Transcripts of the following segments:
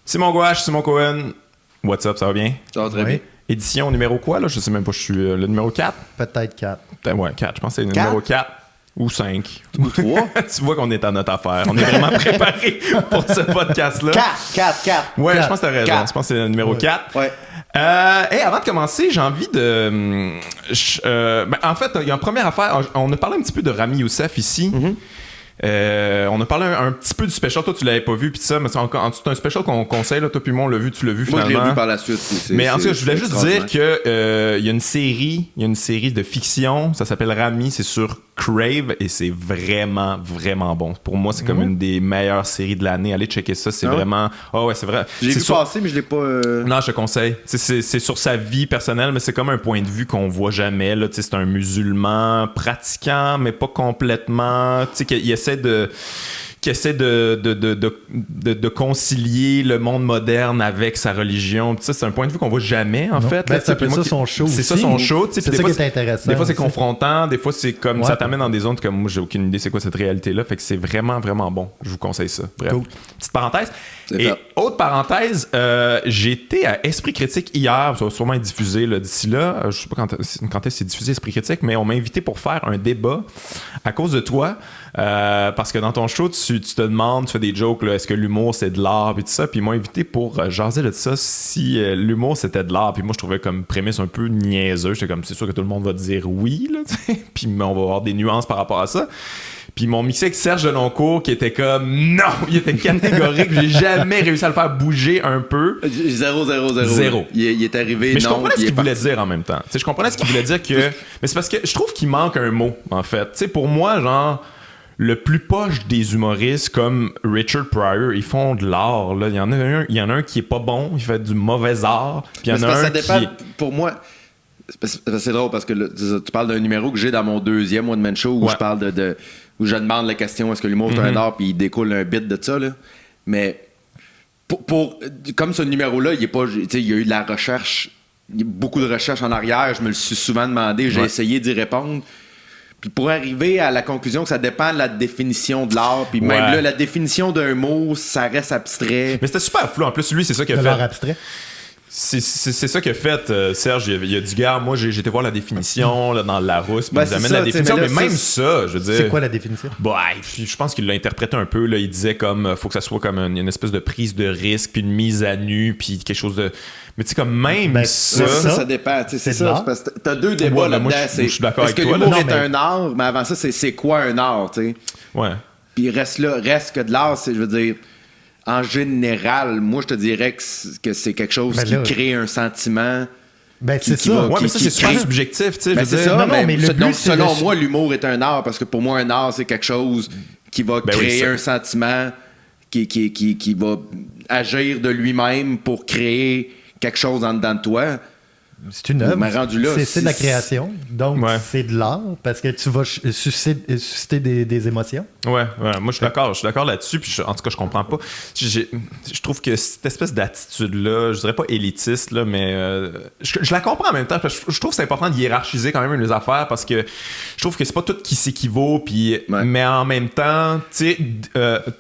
Simon Gouache, Simon Cohen. What's up, ça va bien? Ça va très bien. Édition numéro quoi, là? Je sais même pas, je suis le numéro 4? Peut-être 4. Ouais, 4. Je pense que c'est le numéro 4 ou 5. Ou 3. Tu vois qu'on est à notre affaire. On est vraiment préparé pour ce podcast-là. 4. Ouais, je pense que t'as raison. 4. Je pense que c'est le numéro 4. Ouais. Avant de commencer, j'ai envie de... en fait, il y a une première affaire. On a parlé un petit peu de Rami Youssef ici. Mm-hmm. On a parlé un petit peu du special. Toi, tu l'avais pas vu, puis ça, mais c'est un special qu'on conseille. Là, toi, puis moi, on l'a vu, tu l'as vu Moi, finalement. je l'ai vu par la suite. Mais en tout cas, je voulais juste dire que il y a une série de fiction. Ça s'appelle Rami. C'est sur Crave et c'est vraiment, vraiment bon. Pour moi, c'est comme une des meilleures séries de l'année. Allez checker ça. C'est vraiment... Oh ouais, c'est vrai. J'ai vu passer, mais je l'ai pas... Non, je te conseille. C'est sur sa vie personnelle, mais c'est comme un point de vue qu'on voit jamais. Là. C'est un musulman pratiquant, mais pas complètement. Il essaie de concilier le monde moderne avec sa religion. Ça, c'est un point de vue qu'on voit jamais, en fait. Ben, c'est un peu ça son show. C'est ça son show. C'est ça qui est intéressant. Des fois, c'est confrontant. Des fois, c'est comme ça t'amène dans des zones comme moi, j'ai aucune idée c'est quoi cette réalité-là. Fait que c'est vraiment, vraiment bon. Je vous conseille ça. Bref. Cool. Petite parenthèse. Et autre parenthèse, j'étais à Esprit Critique hier. Ça va sûrement être diffusé là, d'ici là. Je sais pas quand est-ce que c'est diffusé Esprit Critique, mais on m'a invité pour faire un débat à cause de toi. Parce que dans ton show, tu te demandes, tu fais des jokes, là, est-ce que l'humour c'est de l'art, puis tout ça, puis ils m'ont invité pour jaser de ça, si l'humour c'était de l'art, puis moi je trouvais comme prémisse un peu niaiseux, j'étais comme, c'est sûr que tout le monde va dire oui, là, puis on va avoir des nuances par rapport à ça. Puis ils m'ont mixé avec Serge Deloncourt qui était comme non, il était catégorique, j'ai jamais réussi à le faire bouger un peu. 0. Il est arrivé. Mais je comprenais ce qu'il voulait dire en même temps. T'sais, je comprenais ce qu'il voulait dire que. Mais c'est parce que je trouve qu'il manque un mot, en fait. T'sais, pour moi, genre, le plus poche des humoristes comme Richard Pryor, ils font de l'art. Là. Il y en a un qui est pas bon, il fait du mauvais art. Puis il y en a un ça dépend, qui... Pour moi... C'est drôle parce que là, tu parles d'un numéro que j'ai dans mon deuxième One Man Show où je parle où je demande la question est-ce que l'humour est un art, puis il découle un bit de ça là. Mais comme ce numéro-là, il y a eu de la recherche, il y a beaucoup de recherche en arrière, je me le suis souvent demandé, j'ai essayé d'y répondre. Puis pour arriver à la conclusion que ça dépend de la définition de l'art, puis même là, la définition d'un mot, ça reste abstrait. Mais c'était super flou. En plus, lui, c'est ça qu'il a fait. L'art abstrait. C'est ça qu'a fait Serge. Il a dit, gars, moi j'ai été voir la définition là, dans le Larousse, puis il nous amène la définition. Mais même ça, je veux dire. C'est quoi la définition? Bah, je pense qu'il l'a interprété un peu. Là, il disait comme, faut que ça soit comme une espèce de prise de risque, puis une mise à nu, puis quelque chose de. Mais tu sais, comme même ça dépend. C'est ça. Parce que t'as deux débats là-dedans. Je suis d'accord avec toi. Est-ce que l'humour est un art? Mais avant ça, c'est quoi un art? T'sais? Ouais. Puis reste que de l'art, je veux dire. En général, moi, je te dirais que c'est quelque chose qui crée un sentiment. Ben, c'est ça. Ouais, mais ça, c'est super subjectif, tu sais. C'est ça. Mais donc, selon moi, l'humour est un art parce que pour moi, un art, c'est quelque chose qui va créer un sentiment qui va agir de lui-même pour créer quelque chose en dedans de toi. C'est une œuvre. Rendu là, c'est de la création. Donc, c'est de l'art parce que tu vas susciter des émotions. Ouais. Moi, je suis d'accord là-dessus. Puis en tout cas, je comprends pas. Je trouve que cette espèce d'attitude-là, je dirais pas élitiste, là, mais je la comprends en même temps. Je trouve que c'est important de hiérarchiser quand même les affaires parce que je trouve que c'est pas tout qui s'équivaut. Puis, mais en même temps, tu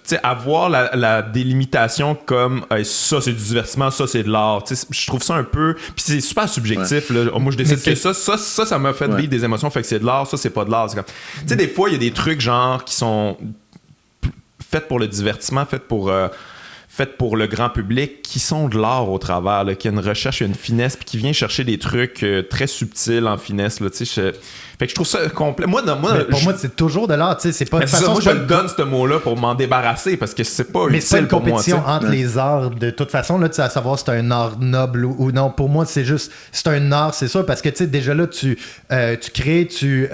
sais, avoir la délimitation comme ça, c'est du divertissement, ça, c'est de l'art. Je trouve ça un peu. Puis c'est super subjectif. Là. Moi, je décide que ça m'a fait vivre des émotions, fait que c'est de l'art, ça, c'est pas de l'art. Tu sais, des fois, il y a des trucs genre qui sont faits pour le divertissement, faits pour le grand public, qui sont de l'art au travers, là, qui a une recherche, une finesse, puis qui vient chercher des trucs très subtils en finesse. Là, fait que je trouve ça complet. Moi, pour moi, c'est toujours de l'art. C'est pas de façon. Moi, je le donne ce mot-là pour m'en débarrasser parce que c'est pas mais c'est pas une pour compétition moi, entre les arts. De toute façon, là, à savoir si c'est un art noble ou non. Pour moi, c'est juste, c'est un art, c'est sûr, parce que déjà là, tu crées, tu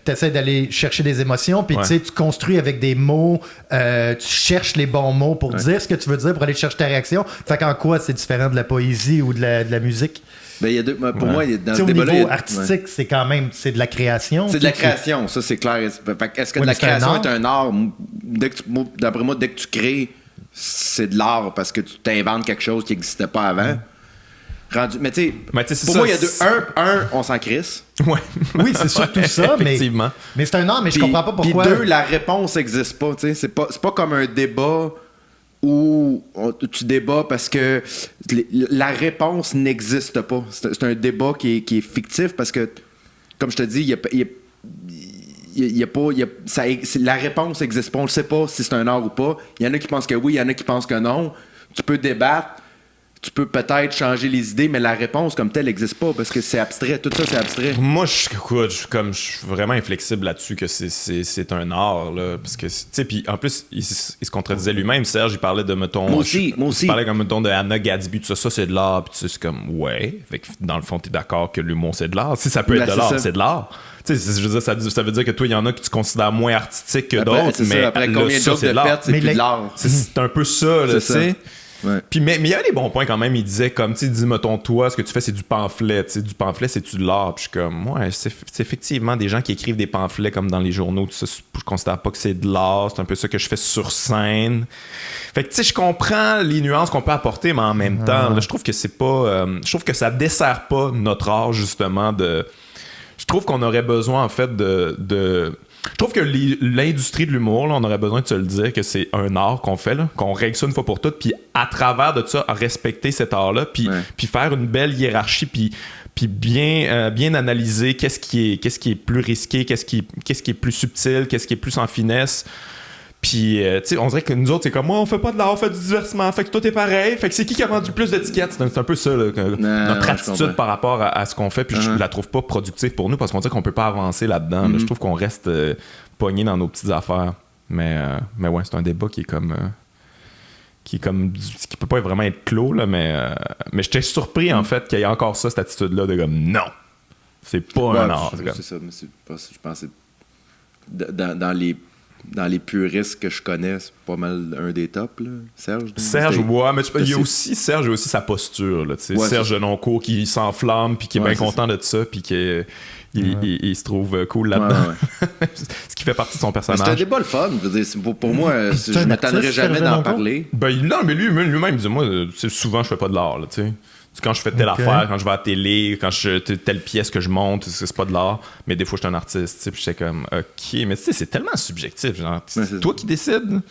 essaies d'aller chercher des émotions, puis tu construis avec des mots, tu cherches les bons mots pour dire ce que tu veux dire, pour aller chercher ta réaction. Fait qu'en quoi c'est différent de la poésie ou de la musique? Ben, il y a deux, pour moi, dans ce au débat-là, niveau artistique, c'est quand même de la création. C'est de la création, ça c'est clair. Est-ce que de la création est un art? D'après moi, dès que tu crées, c'est de l'art parce que tu t'inventes quelque chose qui n'existait pas avant. Mais tu sais, pour moi, il y a on s'en crisse. Ouais. Oui, c'est surtout ça, effectivement. Mais c'est un art, mais je comprends pas pourquoi. Puis deux, la réponse n'existe pas. C'est pas comme un débat ou tu débats parce que la réponse n'existe pas. C'est un débat qui est fictif parce que, comme je te dis, la réponse n'existe pas. On ne sait pas si c'est un art ou pas. Il y en a qui pensent que oui, il y en a qui pensent que non. Tu peux débattre, tu peux peut-être changer les idées, mais la réponse comme telle n'existe pas parce que c'est abstrait. Tout ça, c'est abstrait. Moi, je suis vraiment inflexible là-dessus que c'est un art, là, parce que, tu sais, puis en plus, il se contredisait lui-même. Serge, il parlait de, mettons... Moi aussi. Il parlait comme, mettons, de Anna Gadsby, tout ça, c'est de l'art, puis c'est comme, ouais. Fait que, dans le fond, t'es d'accord que l'humour, c'est de l'art. Si ça peut être de l'art, c'est de l'art. Tu sais, je veux dire, ça veut dire que toi, il y en a que tu considères moins artistiques que d'autres, mais après combien de c'est de l'art. c'est plus de l'art. C'est un peu ça, là, tu sais. Ouais. Puis, mais il y avait des bons points quand même. Il disait comme, tu sais, dis, mettons, toi, ce que tu fais, c'est du pamphlet. Tu sais, du pamphlet, c'est-tu de l'art? Puis je suis comme, ouais, c'est effectivement des gens qui écrivent des pamphlets comme dans les journaux. Tout ça, je considère pas que c'est de l'art. C'est un peu ça que je fais sur scène. Fait que, tu sais, je comprends les nuances qu'on peut apporter, mais en même temps, là, je trouve que c'est pas... je trouve que ça dessert pas notre art, justement, de... Je trouve qu'on aurait besoin, en fait, Je trouve que l'industrie de l'humour, là, on aurait besoin de se le dire que c'est un art qu'on fait, là, qu'on règle ça une fois pour toutes, puis à travers de ça, respecter cet art-là, puis faire une belle hiérarchie, puis bien analyser qu'est-ce qui est plus risqué, qu'est-ce qui est plus subtil, qu'est-ce qui est plus en finesse. Puis, tu sais, on dirait que nous autres, c'est comme, moi, on fait pas de l'art, on fait du divertissement. Fait que tout est pareil. Fait que c'est qui a vendu plus d'étiquettes? C'est un peu ça, là, notre attitude par rapport à ce qu'on fait. Puis je la trouve pas productive pour nous parce qu'on dirait qu'on peut pas avancer là-dedans. Là. Je trouve qu'on reste pogné dans nos petites affaires. Mais ouais, c'est un débat qui peut pas vraiment être clos, là, mais j'étais surpris, en fait, qu'il y ait encore ça, cette attitude-là de comme, non, c'est pas un art. C'est ça, mais je pense que dans les puristes que je connais, c'est pas mal un des tops, là. Serge, ouais, mais il y a aussi Serge, il y a aussi sa posture, là, ouais, Serge Denoncourt qui s'enflamme, puis qui est bien content de ça, puis qui il se trouve cool là-dedans. Ouais. Ce qui fait partie de son personnage. Mais c'est un débat le fun. Je veux dire, pour moi, je m'attendrai jamais d'en parler. Non, mais lui-même, il dit, moi, souvent, je fais pas de l'art, là, tu sais. Quand je fais telle affaire, quand je vais à la télé, quand telle pièce que je monte, c'est pas de l'art, mais des fois je suis un artiste, puis j'étais comme ok, mais tu sais, c'est tellement subjectif, genre, c'est toi qui décides.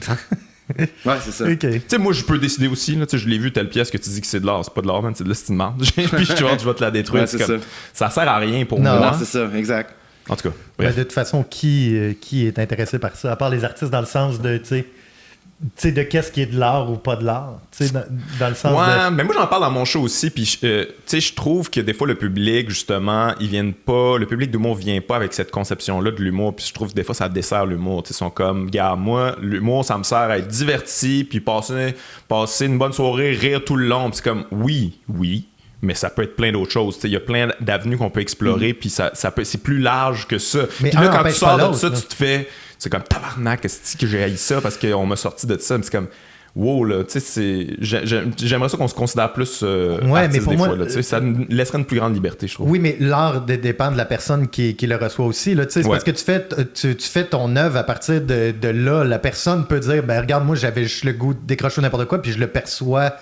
Ouais, c'est ça. Tu sais, moi je peux décider aussi, là, je l'ai vu telle pièce que tu dis que c'est de l'art, c'est pas de l'art, man, c'est de l'estimement. Puis je vais te la détruire, c'est comme, ça sert à rien pour moi. Non, c'est ça, exact. En tout cas, bref. Mais de toute façon, qui est intéressé par ça, à part les artistes dans le sens de, tu sais, de qu'est-ce qui est de l'art ou pas de l'art, tu sais, dans le sens de... mais moi j'en parle dans mon show aussi, puis tu sais, je trouve que des fois le public, justement, le public d'humour vient pas avec cette conception-là de l'humour, puis je trouve que des fois ça dessert l'humour, tu sais, ils sont comme, gars, moi, l'humour, ça me sert à être diverti, puis passer une bonne soirée, rire tout le long, puis c'est comme, oui, mais ça peut être plein d'autres choses. Il y a plein d'avenues qu'on peut explorer, puis c'est plus large que ça. Puis là, quand tu sors de ça, tu te fais... C'est comme tabarnak, est-ce que j'ai haï ça parce qu'on m'a sorti de ça. C'est comme, wow, là, tu sais, j'aimerais ça qu'on se considère plus artiste mais pour moi, fois, là, ça nous laisserait une plus grande liberté, je trouve. Oui, mais l'art dépend de la personne qui le reçoit aussi, là, tu sais, c'est parce que tu fais ton œuvre à partir de là. La personne peut dire, ben regarde, moi, j'avais juste le goût de décrocher n'importe quoi, puis je le perçois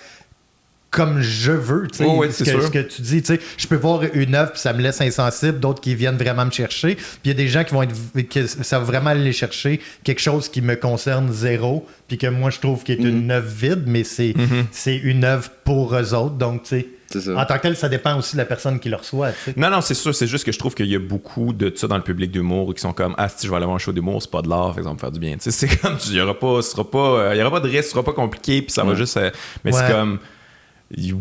comme je veux, tu sais, ce que tu dis, tu sais, je peux voir une œuvre puis ça me laisse insensible, d'autres qui viennent vraiment me chercher, puis il y a des gens qui vont ça va vraiment aller chercher quelque chose qui me concerne zéro, puis que moi je trouve qu'il est une œuvre vide, mais c'est une œuvre pour eux autres, donc tu sais, en tant que tel, ça dépend aussi de la personne qui le reçoit. T'sais. Non, c'est sûr. C'est juste que je trouve qu'il y a beaucoup de ça dans le public d'humour qui sont comme, si je vais aller voir un show d'humour, c'est pas de l'art, fait que ça va me faire du bien. T'sais, c'est comme, il y aura pas de risque, ce sera pas compliqué, puis ça va juste. Mais c'est comme.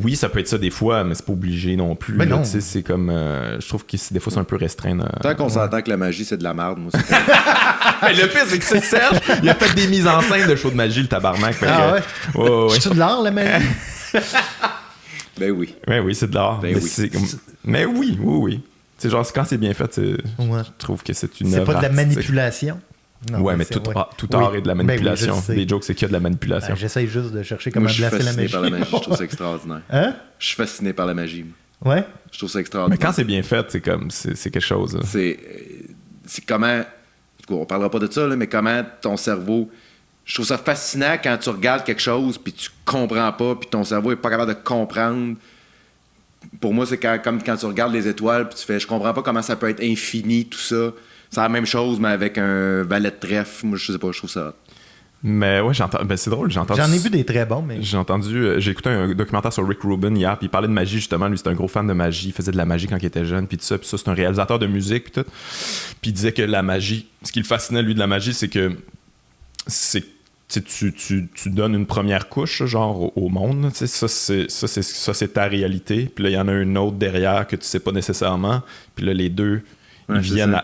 Oui, ça peut être ça des fois, mais c'est pas obligé non plus. Mais non. C'est comme. Je trouve que des fois, c'est un peu restreint. Tant qu'on s'entend que la magie, c'est de la merde, moi, le pire, c'est que Serge, il a fait des mises en scène de show de magie, le tabarnak. Ouais. C'est de l'art, la magie? Ben oui. Ben oui, c'est de l'art. Mais oui. C'est genre, quand c'est bien fait, je trouve que c'est une œuvre. C'est pas de la manipulation. Non, ouais, mais tout art est de la manipulation. Des jokes, c'est qu'il y a de la manipulation. J'essaye juste de chercher comment placer la magie. Je suis fasciné par la magie. Je trouve ça extraordinaire. Hein? Je suis fasciné par la magie. Ouais? Je trouve ça extraordinaire. Mais quand c'est bien fait, c'est comme, c'est quelque chose. Là. C'est comment... On parlera pas de ça, là, mais comment ton cerveau... Je trouve ça fascinant quand tu regardes quelque chose puis tu comprends pas, puis ton cerveau est pas capable de comprendre. Pour moi, c'est comme quand tu regardes les étoiles puis tu fais « Je comprends pas comment ça peut être infini, tout ça. » C'est la même chose, mais avec un valet de trèfle. Moi, je sais pas, je trouve ça... Mais ouais, c'est drôle, J'en ai vu des très bons, mais... J'ai écouté un documentaire sur Rick Rubin hier, puis il parlait de magie, justement. Lui, c'était un gros fan de magie. Il faisait de la magie quand il était jeune, puis tout ça. Puis ça, c'est un réalisateur de musique, puis tout. Puis il disait que la magie, ce qui le fascinait, lui, de la magie, c'est que tu donnes une première couche, genre, au monde. Ça, c'est ta réalité. Puis là, il y en a une autre derrière que tu sais pas nécessairement. Puis là, les deux... Ils viennent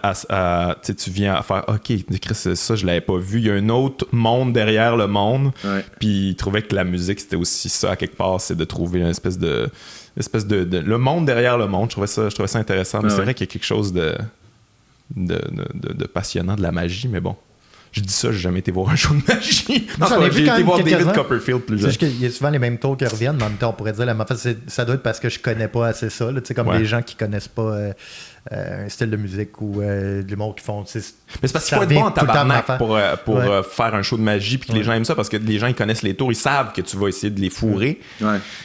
tu viens à faire OK, Chris, ça je l'avais pas vu, il y a un autre monde derrière le monde. Puis il trouvait que la musique c'était aussi ça à quelque part, c'est de trouver une espèce de le monde derrière le monde. Je trouvais ça intéressant, mais c'est vrai qu'il y a quelque chose de passionnant de la magie, mais bon. Je dis ça, j'ai jamais été voir un show de magie. Non, j'ai été voir David Copperfield plus jeune. Il y a souvent les mêmes tours qui reviennent, mais en même temps, on pourrait dire, en fait, ça doit être parce que je connais pas assez ça. Là, comme les gens qui connaissent pas un style de musique ou de l'humour qui font. Mais c'est parce qu'il faut être bon en tabarnak pour faire un show de magie puis que les gens aiment ça parce que les gens ils connaissent les tours, ils savent que tu vas essayer de les fourrer.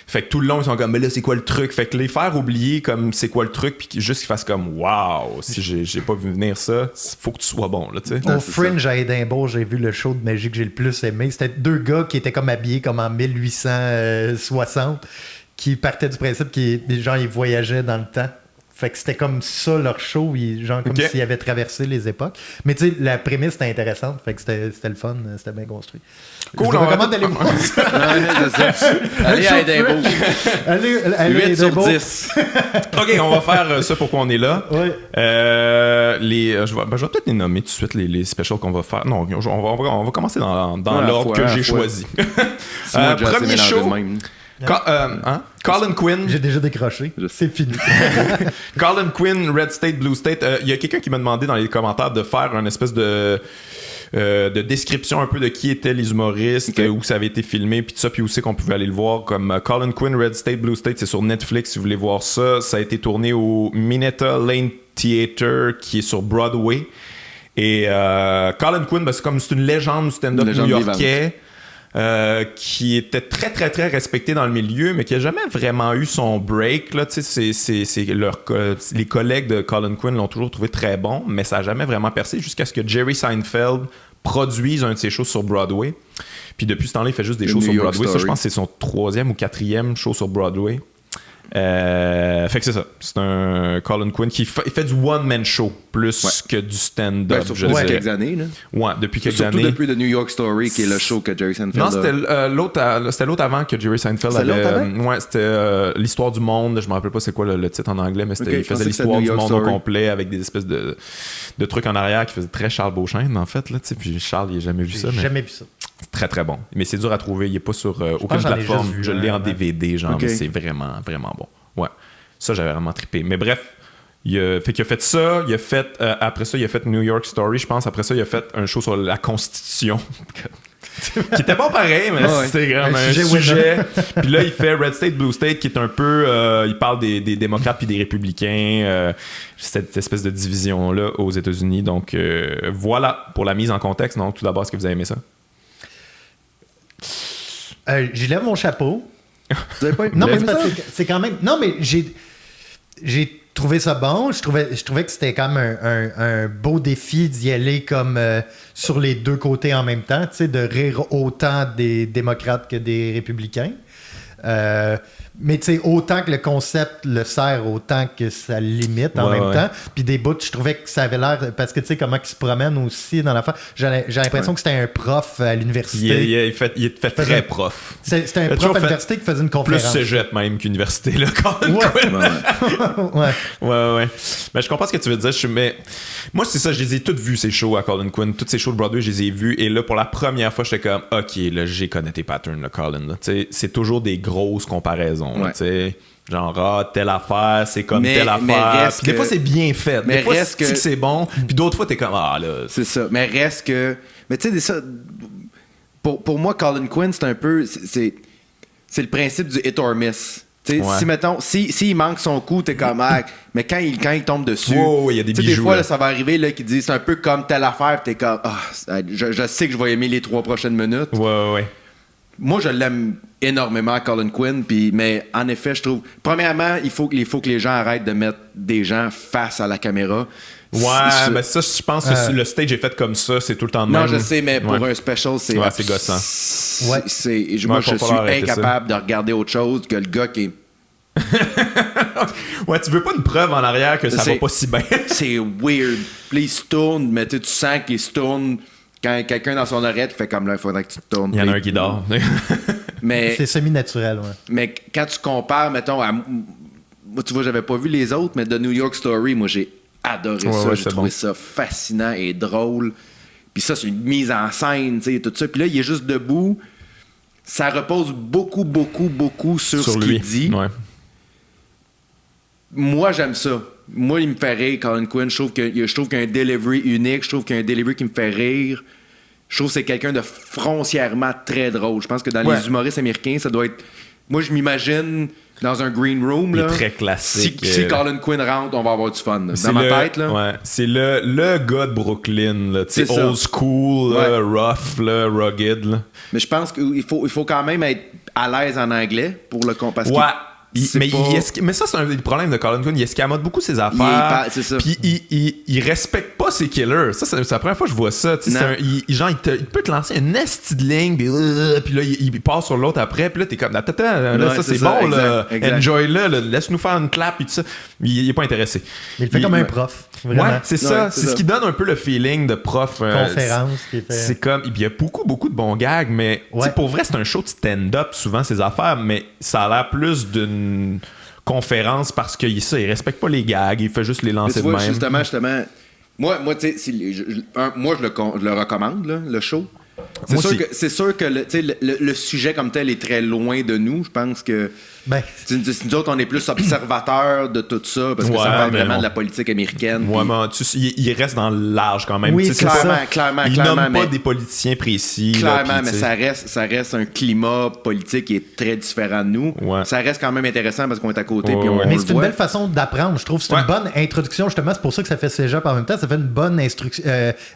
Fait que tout le long ils sont comme mais là c'est quoi le truc? Fait que les faire oublier comme c'est quoi le truc puis juste qu'ils fassent comme waouh, si j'ai pas vu venir ça, faut que tu sois bon là, tu sais. Au Fringe à Édimbourg, j'ai vu le show de magie que j'ai le plus aimé. C'était deux gars qui étaient comme habillés comme en 1860 qui partaient du principe qu'ils ils voyageaient dans le temps. Fait que c'était comme ça leur show, genre comme s'ils avaient traversé les époques. Mais tu sais, la prémisse était intéressante, fait que c'était le fun, c'était bien construit. Cool, je vous recommande d'aller voir ça. Allez à Édimbourg. Allez 8 sur 10. OK, on va faire ça pourquoi on est là. Oui. Je vais peut-être les nommer tout de suite, les specials qu'on va faire. Non, on va commencer dans l'ordre que j'ai choisi. Premier show... Colin Quinn. J'ai déjà décroché. C'est fini. Colin Quinn, Red State, Blue State. Il y a quelqu'un qui m'a demandé dans les commentaires de faire une espèce de description un peu de qui étaient les humoristes, où ça avait été filmé, puis tout ça, puis où c'est qu'on pouvait aller le voir. Comme Colin Quinn, Red State, Blue State, c'est sur Netflix si vous voulez voir ça. Ça a été tourné au Minetta Lane Theatre qui est sur Broadway. Et Colin Quinn, c'est une légende du stand-up new-yorkais. Qui était très très très respecté dans le milieu mais qui a jamais vraiment eu son break là, les collègues de Colin Quinn l'ont toujours trouvé très bon mais ça a jamais vraiment percé jusqu'à ce que Jerry Seinfeld produise un de ses shows sur Broadway, puis depuis ce temps-là il fait juste des shows sur Broadway. Ça je pense que c'est son 3e ou 4e show sur Broadway. Fait que c'est ça, c'est un Colin Quinn qui fait du one-man show plus que du stand-up. Surtout depuis quelques années là. Ouais, depuis quelques années. Surtout depuis The New York Story qui est le show que Jerry Seinfeld non, c'était l'autre avant que Jerry Seinfeld avait. C'était l'histoire du monde. Je me rappelle pas c'est quoi le titre en anglais, mais il faisait l'histoire du monde au complet avec des espèces de trucs en arrière qui faisaient très Charles Beauchesne en fait là, puis Charles il a jamais vu ça. Jamais vu ça. C'est très très bon, mais c'est dur à trouver, il est pas sur aucune plateforme. Je l'ai en DVD genre, mais c'est vraiment vraiment bon. Ouais, ça j'avais vraiment trippé. Mais bref, il a fait ça, il a fait après ça il a fait New York Story, je pense. Après ça il a fait un show sur la Constitution qui était pas pareil, mais c'était vraiment un sujet. Puis là il fait Red State Blue State qui est un peu il parle des démocrates puis des républicains, cette espèce de division là aux États-Unis. Donc voilà pour la mise en contexte. Donc tout d'abord, est-ce que vous avez aimé ça? J'y lève mon chapeau. Vous avez pas non, mais c'est quand même. Non, mais j'ai trouvé ça bon. Je trouvais que c'était quand même un beau défi d'y aller comme sur les deux côtés en même temps, tu sais, de rire autant des démocrates que des républicains. Mais tu sais, autant que le concept le sert, autant que ça le limite en même temps. Puis des bouts, je trouvais que ça avait l'air... Parce que tu sais, comment il se promène aussi dans l'affaire. J'ai l'impression que c'était un prof à l'université. Il fait très prof. C'était un prof à l'université qui faisait une conférence. Plus cégep même qu'université, là, quand même. Ouais. Mais je comprends ce que tu veux dire. Mais moi, c'est ça, je les ai toutes vues, ces shows à Colin Quinn. Toutes ces shows de Broadway, je les ai vues. Et là, pour la première fois, j'étais comme, OK, là, j'ai connu tes patterns, là, Colin. Là. C'est toujours des grosses comparaisons. Genre telle affaire c'est comme telle affaire, puis des fois c'est bien fait, des fois que c'est bon, puis d'autres fois t'es comme là c'est ça, mais reste que tu sais pour moi Colin Quinn c'est un peu c'est le principe du hit or miss. Si mettons s'il manque son coup t'es comme mais quand il tombe dessus il y a des bijoux, des fois là, ça va arriver là qui dit c'est un peu comme telle affaire, t'es comme je sais que je vais aimer les 3 prochaines minutes. moi, je l'aime énormément, Colin Quinn, mais en effet, je trouve... Premièrement, il faut que les gens arrêtent de mettre des gens face à la caméra. Ouais, mais ça, je pense que le stage est fait comme ça, c'est tout le temps de même. Non, je sais, mais pour un special, c'est... Ouais, c'est gossant. Ouais. Moi, je suis incapable de regarder autre chose que le gars qui est... Ouais, tu veux pas une preuve en arrière que ça va pas si bien. C'est weird. Puis là, il se tourne, mais tu sens qu'il se tourne quand quelqu'un dans son oreille fait comme là, il faudrait que tu te tournes. Il y en a un qui dort. Mais, c'est semi-naturel, ouais. Mais quand tu compares, mettons, moi, tu vois, j'avais pas vu les autres, mais The New York Story, moi, j'ai adoré ça. J'ai trouvé ça fascinant et drôle. Puis ça, c'est une mise en scène, tu sais, tout ça. Puis là, il est juste debout. Ça repose beaucoup, beaucoup, beaucoup sur ce qu'il dit. Ouais. Moi, j'aime ça. Moi, il me fait rire, Colin Quinn. Je trouve qu'il y a un delivery unique. Je trouve qu'il y a un delivery qui me fait rire. Je trouve que c'est quelqu'un de foncièrement très drôle. Je pense que dans les humoristes américains, ça doit être... Moi, je m'imagine dans un green room. Là, très classique. Si Colin Quinn rentre, on va avoir du fun. Dans ma tête. Là. Ouais, c'est le gars de Brooklyn. Là, c'est old school, là, rough, là, rugged. Là. Mais je pense qu'il faut quand même être à l'aise en anglais pour le parce mais ça, c'est un des problèmes de Colin Quinn. Il escamote beaucoup ses affaires. Puis il respecte pas ses killers. Ça, c'est la première fois que je vois ça. Il peut te lancer une esti de ligne, puis là, il passe sur l'autre après. Puis là, t'es comme, attends, là, ça, c'est bon. Là, enjoy-le. Là, laisse-nous faire une clap. Puis tout ça. Il est pas intéressé. Il fait comme un prof. Vraiment. Ouais, c'est ça. C'est ce qui donne un peu le feeling de prof. Conférence. C'est comme, il y a beaucoup, beaucoup de bons gags, mais pour vrai, c'est un show de stand-up, souvent, ces affaires, mais ça a l'air plus d'une conférence parce qu'il respecte pas les gags, il fait juste les lancer de même. Justement, moi tu sais, moi je le recommande, là, le show. C'est sûr que le sujet comme tel est très loin de nous. Je pense que nous autres, on est plus observateurs de tout ça parce que ça parle vraiment de la politique américaine. Ouais, mais il reste dans le large quand même. Oui, clairement. Il nomme pas des politiciens précis. Clairement, là, mais ça reste un climat politique qui est très différent de nous. Ouais. Ça reste quand même intéressant parce qu'on est à côté. Puis mais c'est une belle façon d'apprendre. Je trouve que c'est une bonne introduction. Justement, c'est pour ça que ça fait cégep en même temps. Ça fait une bonne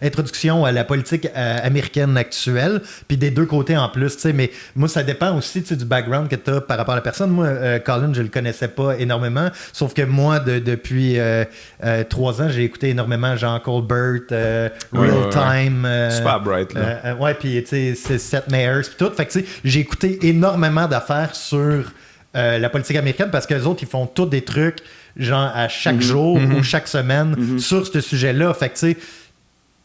introduction à la politique américaine actuelle. Puis des deux côtés en plus. Mais moi, ça dépend aussi du background que tu as par rapport à la personne. Moi, Colin, je le connaissais pas énormément. Sauf que moi, depuis 3 ans, j'ai écouté énormément Jean Colbert, Real Time. Super bright, là. Ouais, puis tu sais, c'est Seth Meyers, puis tout. Fait que tu sais, j'ai écouté énormément d'affaires sur la politique américaine parce que les autres, ils font tous des trucs, genre à chaque jour ou chaque semaine sur ce sujet-là. Fait que tu sais,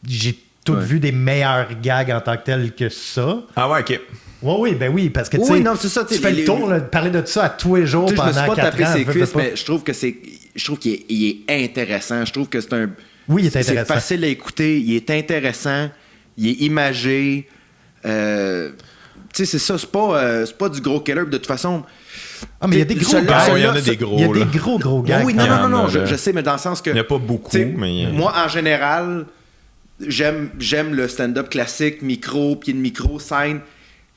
j'ai vu des meilleurs gags en tant que tels que ça. Ah ouais, ok. Oui, parce que tu sais, tu fais le tour de parler de ça à tous les jours pendant 4 ans. Je me suis pas tapé ses cuisses, mais je trouve qu'il est intéressant. Je trouve que c'est un... Oui, il est intéressant. C'est facile à écouter, il est intéressant, il est imagé. Tu sais, c'est ça, c'est pas du gros killer. De toute façon... Ah, mais il y a des gros gags. Il y en a des gros. Il y a des gros gags. Oui, non, je sais, mais dans le sens que... Il n'y a pas beaucoup, mais... Moi, en général... J'aime le stand-up classique, micro, pied de micro, scène.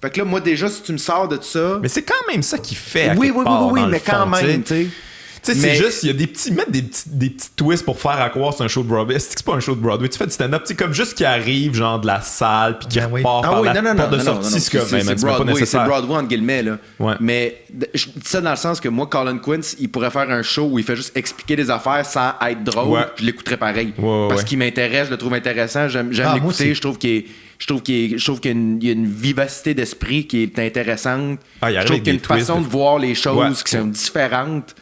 Fait que là, moi, déjà, si tu me sors de ça... Mais c'est quand même ça qu'il fait à Oui, mais quand même, tu sais. Tu sais, c'est juste, il y a des petits twists pour faire à croire c'est un show de Broadway. C'est pas un show de Broadway. Tu fais du stand-up, tu sais, comme juste qui arrive, genre, de la salle, puis qui repart par la porte de sortie. C'est comme, c'est Broadway, c'est Broadway, entre guillemets, là. Ouais. Mais je dis ça dans le sens que moi, Colin Quinn, il pourrait faire un show où il fait juste expliquer des affaires sans être drôle. Ouais. Je l'écouterais pareil. Parce qu'il m'intéresse, je le trouve intéressant. J'aime l'écouter. Je trouve qu'il y a une vivacité d'esprit qui est intéressante. Je trouve qu'il y a une façon de voir les choses qui sont différentes.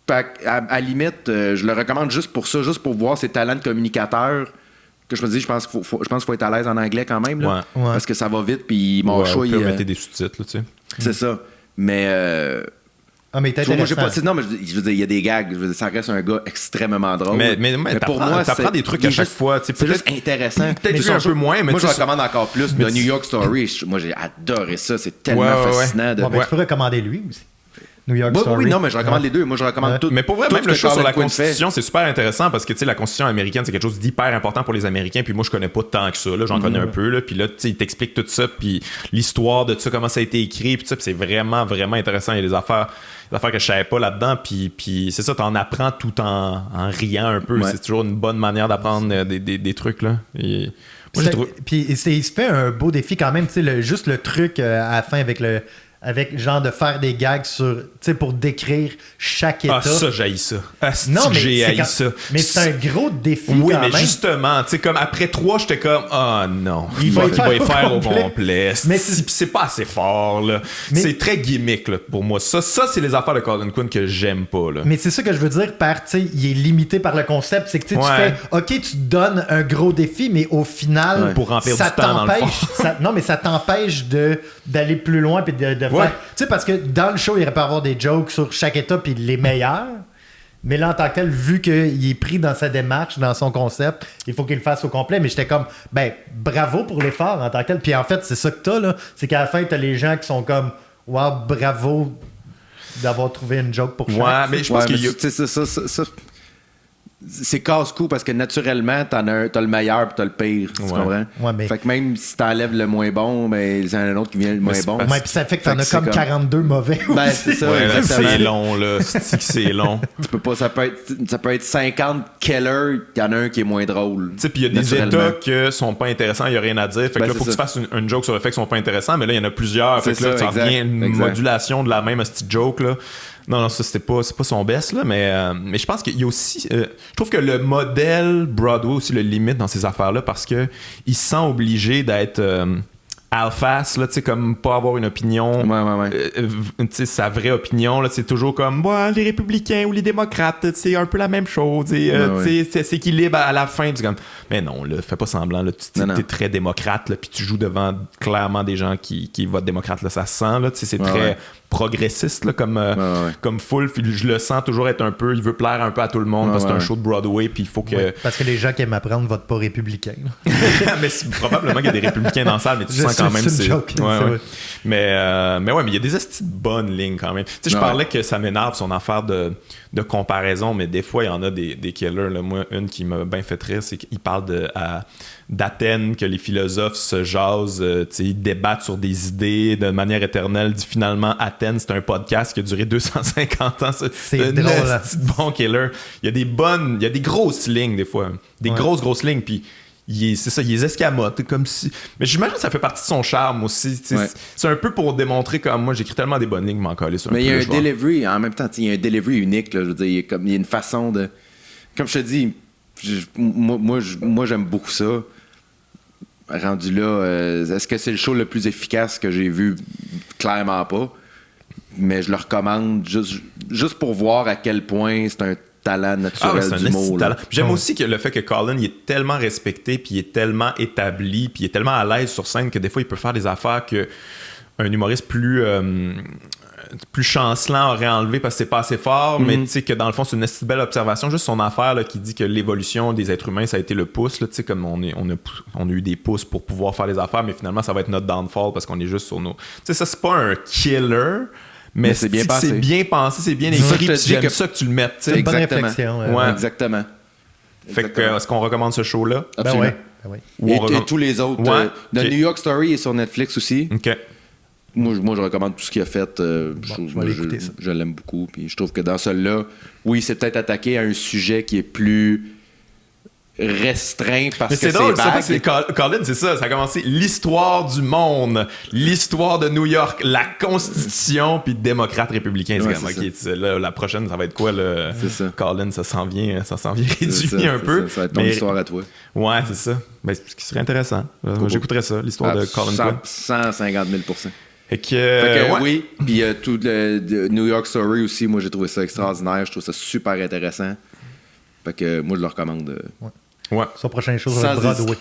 À limite, je le recommande juste pour ça, juste pour voir ses talents de communicateur. Que je me dis, je pense qu'il faut être à l'aise en anglais quand même, là, parce que ça va vite, puis mon choix, il peut mettre des sous-titres, là, tu sais. C'est ça. Mais mais t'es intéressant. Non, mais je veux dire, il y a des gags. Ça reste un gars extrêmement drôle. Mais pour moi, t'apprends des trucs à chaque fois. C'est juste intéressant. Peut-être un peu moins, mais moi, je recommande encore plus de New York Story. Moi, j'ai adoré ça. C'est tellement fascinant. Tu peux recommander lui aussi. New York Story. Oui, non, mais je recommande les deux. Moi, je recommande tout. Mais pour vrai, même le show sur la Constitution, c'est super intéressant parce que, tu sais, la Constitution américaine, c'est quelque chose d'hyper important pour les Américains. Puis moi, je connais pas tant que ça. Là, j'en connais un peu. Là, puis là, tu sais, il t'explique tout ça. Puis l'histoire de ça, comment ça a été écrit. Puis ça, c'est vraiment, vraiment intéressant. Il y a des affaires que je savais pas là-dedans. Puis c'est ça, t'en apprends tout en riant un peu. Ouais. C'est toujours une bonne manière d'apprendre des trucs, là. Puis il se fait un beau défi quand même, tu sais, juste le truc à la fin avec genre de faire des gags sur, tu sais, pour décrire chaque état. Ah, ça, j'haïs ça. Non, mais j'ai haï ça. Mais c'est un gros défi oui, quand mais même. Justement, tu sais, comme après 3, j'étais comme, non, Il va y faire au complet. Mais c'est pas assez fort, là. C'est très gimmick, là, pour moi. Ça, c'est les affaires de Colin Quinn que j'aime pas, là. Mais c'est ça que je veux dire par, tu sais, il est limité par le concept. C'est que tu fais, OK, tu te donnes un gros défi, mais au final, pour remplir du temps dans le fond. Non, mais ça t'empêche d'aller plus loin puis de faire... Tu sais, parce que dans le show, il aurait pu avoir des jokes sur chaque état puis les meilleurs. Mais là, en tant que tel, vu qu'il est pris dans sa démarche, dans son concept, il faut qu'il le fasse au complet. Mais j'étais comme, bravo pour l'effort en tant que tel. Puis en fait, c'est ça que t'as, là. C'est qu'à la fin, t'as les gens qui sont comme, wow, bravo d'avoir trouvé une joke pour chaque. Ouais, mais je pense qu'il y a... ça, c'est casse-cou parce que naturellement, t'as le meilleur puis t'as le pire. Tu comprends? Ouais, mais... Fait que même si t'enlèves le moins bon, il y en a un autre qui vient le moins bon. Ouais, puis ça fait que t'en as comme 42 mauvais. C'est ça. Ouais, là, c'est long, là. C'est long. Tu peux pas, ça peut être 50 killers, il y en a un qui est moins drôle. Tu sais, puis il y a des états qui sont pas intéressants, il y a rien à dire. Fait que là, faut que tu fasses une joke sur le fait qu'ils sont pas intéressants, mais là, il y en a plusieurs. Fait que là, ça revient une modulation de la même petite joke, là. Non, ça, c'est pas son best, là, mais je pense qu'il y a aussi... je trouve que le modèle Broadway aussi le limite dans ces affaires-là parce que il se sent obligé d'être alphas, là, tu sais, comme pas avoir une opinion, tu sais, sa vraie opinion, là, c'est toujours comme, les républicains ou les démocrates, c'est un peu la même chose, tu sais, c'est équilibre à la fin, comme, mais non, là, fais pas semblant, là, t'es très démocrate, là, puis tu joues devant clairement des gens qui votent démocrate, là, ça se sent, là, tu sais, c'est très progressiste, là, comme full, puis je le sens toujours être un peu, il veut plaire un peu à tout le monde parce que c'est un show de Broadway, puis il faut que... parce que les gens qui aiment apprendre votent pas républicains. Mais probablement qu'il y a des républicains dans la salle, mais tu sens quand même... C'est une joke. Mais il y a des estis de bonnes lignes quand même. Tu sais, je parlais que ça m'énerve son affaire de comparaison, mais des fois, il y en a des killers. Là. Moi, une qui m'a bien fait rire, c'est qu'il parle d'Athènes, que les philosophes se jasent, ils débattent sur des idées de manière éternelle. Dit finalement, Athènes, c'est un podcast qui a duré 250 ans. C'est drôle. C'est de bon killer. Il y a des grosses lignes, des fois. Des grosses lignes, puis c'est ça, il est escamote, comme si... Mais j'imagine que ça fait partie de son charme aussi. C'est un peu pour démontrer comme moi, j'écris tellement des bonnes lignes, m'en coller sur un peu. Mais il y a un delivery, en même temps, il y a un delivery unique. Là, je veux dire, il y a une façon de... Comme je te dis, moi j'aime beaucoup ça. Rendu là, est-ce que c'est le show le plus efficace que j'ai vu? Clairement pas. Mais je le recommande juste pour voir à quel point c'est un talent naturel d'humour. J'aime aussi que le fait que Colin il est tellement respecté, puis il est tellement établi, puis il est tellement à l'aise sur scène que des fois il peut faire des affaires que un humoriste plus chancelant aurait enlevé parce que c'est pas assez fort, mais tu sais que dans le fond c'est une belle observation, juste son affaire là, qui dit que l'évolution des êtres humains ça a été le pouce, tu sais, comme on a eu des pouces pour pouvoir faire des affaires, mais finalement ça va être notre downfall parce qu'on est juste sur nos... Tu sais, ça c'est pas un killer, mais c'est bien pensé. C'est bien pensé, c'est bien écrit. J'aime ça que tu le mettes. C'est une bonne réflexion. Ouais. Exactement. Fait que, est-ce qu'on recommande ce show-là? Absolument. Et tous les autres. The New York Story est sur Netflix aussi. OK. Moi, je recommande tout ce qu'il a fait. Je l'aime beaucoup. Puis je trouve que dans celui-là, oui, c'est peut-être attaqué à un sujet qui est plus restreint parce que c'est drôle, c'est Colin, c'est ça a commencé l'histoire du monde, l'histoire de New York, la constitution, puis démocrate républicain. Là, la prochaine ça va être quoi là? Colin, ça s'en vient réduit un peu. Ça va être ton histoire à toi. Ouais, c'est ça. Ce qui serait intéressant. J'écouterais ça, l'histoire de Colin Quinn. 150 000%. Fait que oui, puis tout le New York Story aussi, moi j'ai trouvé ça extraordinaire, je trouve ça super intéressant. Fait que moi je le recommande. Ouais. Son prochain show sur Broadway.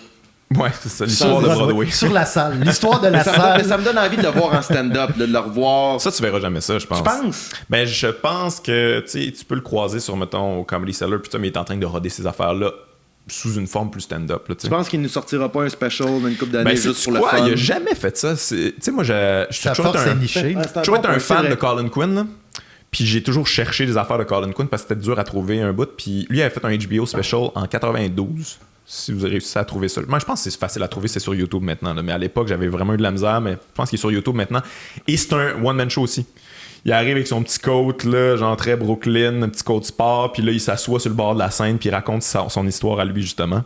Ouais, c'est ça, l'histoire de Broadway. Sur la salle. L'histoire de la salle. Ça me donne envie de le voir en stand-up, de le revoir. Ça, tu verras jamais ça, je pense. Tu penses? Ben, je pense que tu peux le croiser sur, mettons, au Comedy Cellar, puis mais il est en train de roder ces affaires-là sous une forme plus stand-up. Là, tu penses qu'il ne sortira pas un special dans une couple d'années juste pour le fun? Il a jamais fait ça. Tu sais, moi, je suis toujours été un fan de Colin Quinn, là. Puis j'ai toujours cherché des affaires de Colin Quinn parce que c'était dur à trouver un bout. Puis lui, il avait fait un HBO special en 92. Si vous avez réussi à trouver ça. Moi, je pense que c'est facile à trouver, c'est sur YouTube maintenant. Là. Mais à l'époque, j'avais vraiment eu de la misère. Mais je pense qu'il est sur YouTube maintenant. Et c'est un one-man show aussi. Il arrive avec son petit coat, là, genre très Brooklyn, un petit coat sport. Puis là, il s'assoit sur le bord de la scène. Puis il raconte son histoire à lui, justement.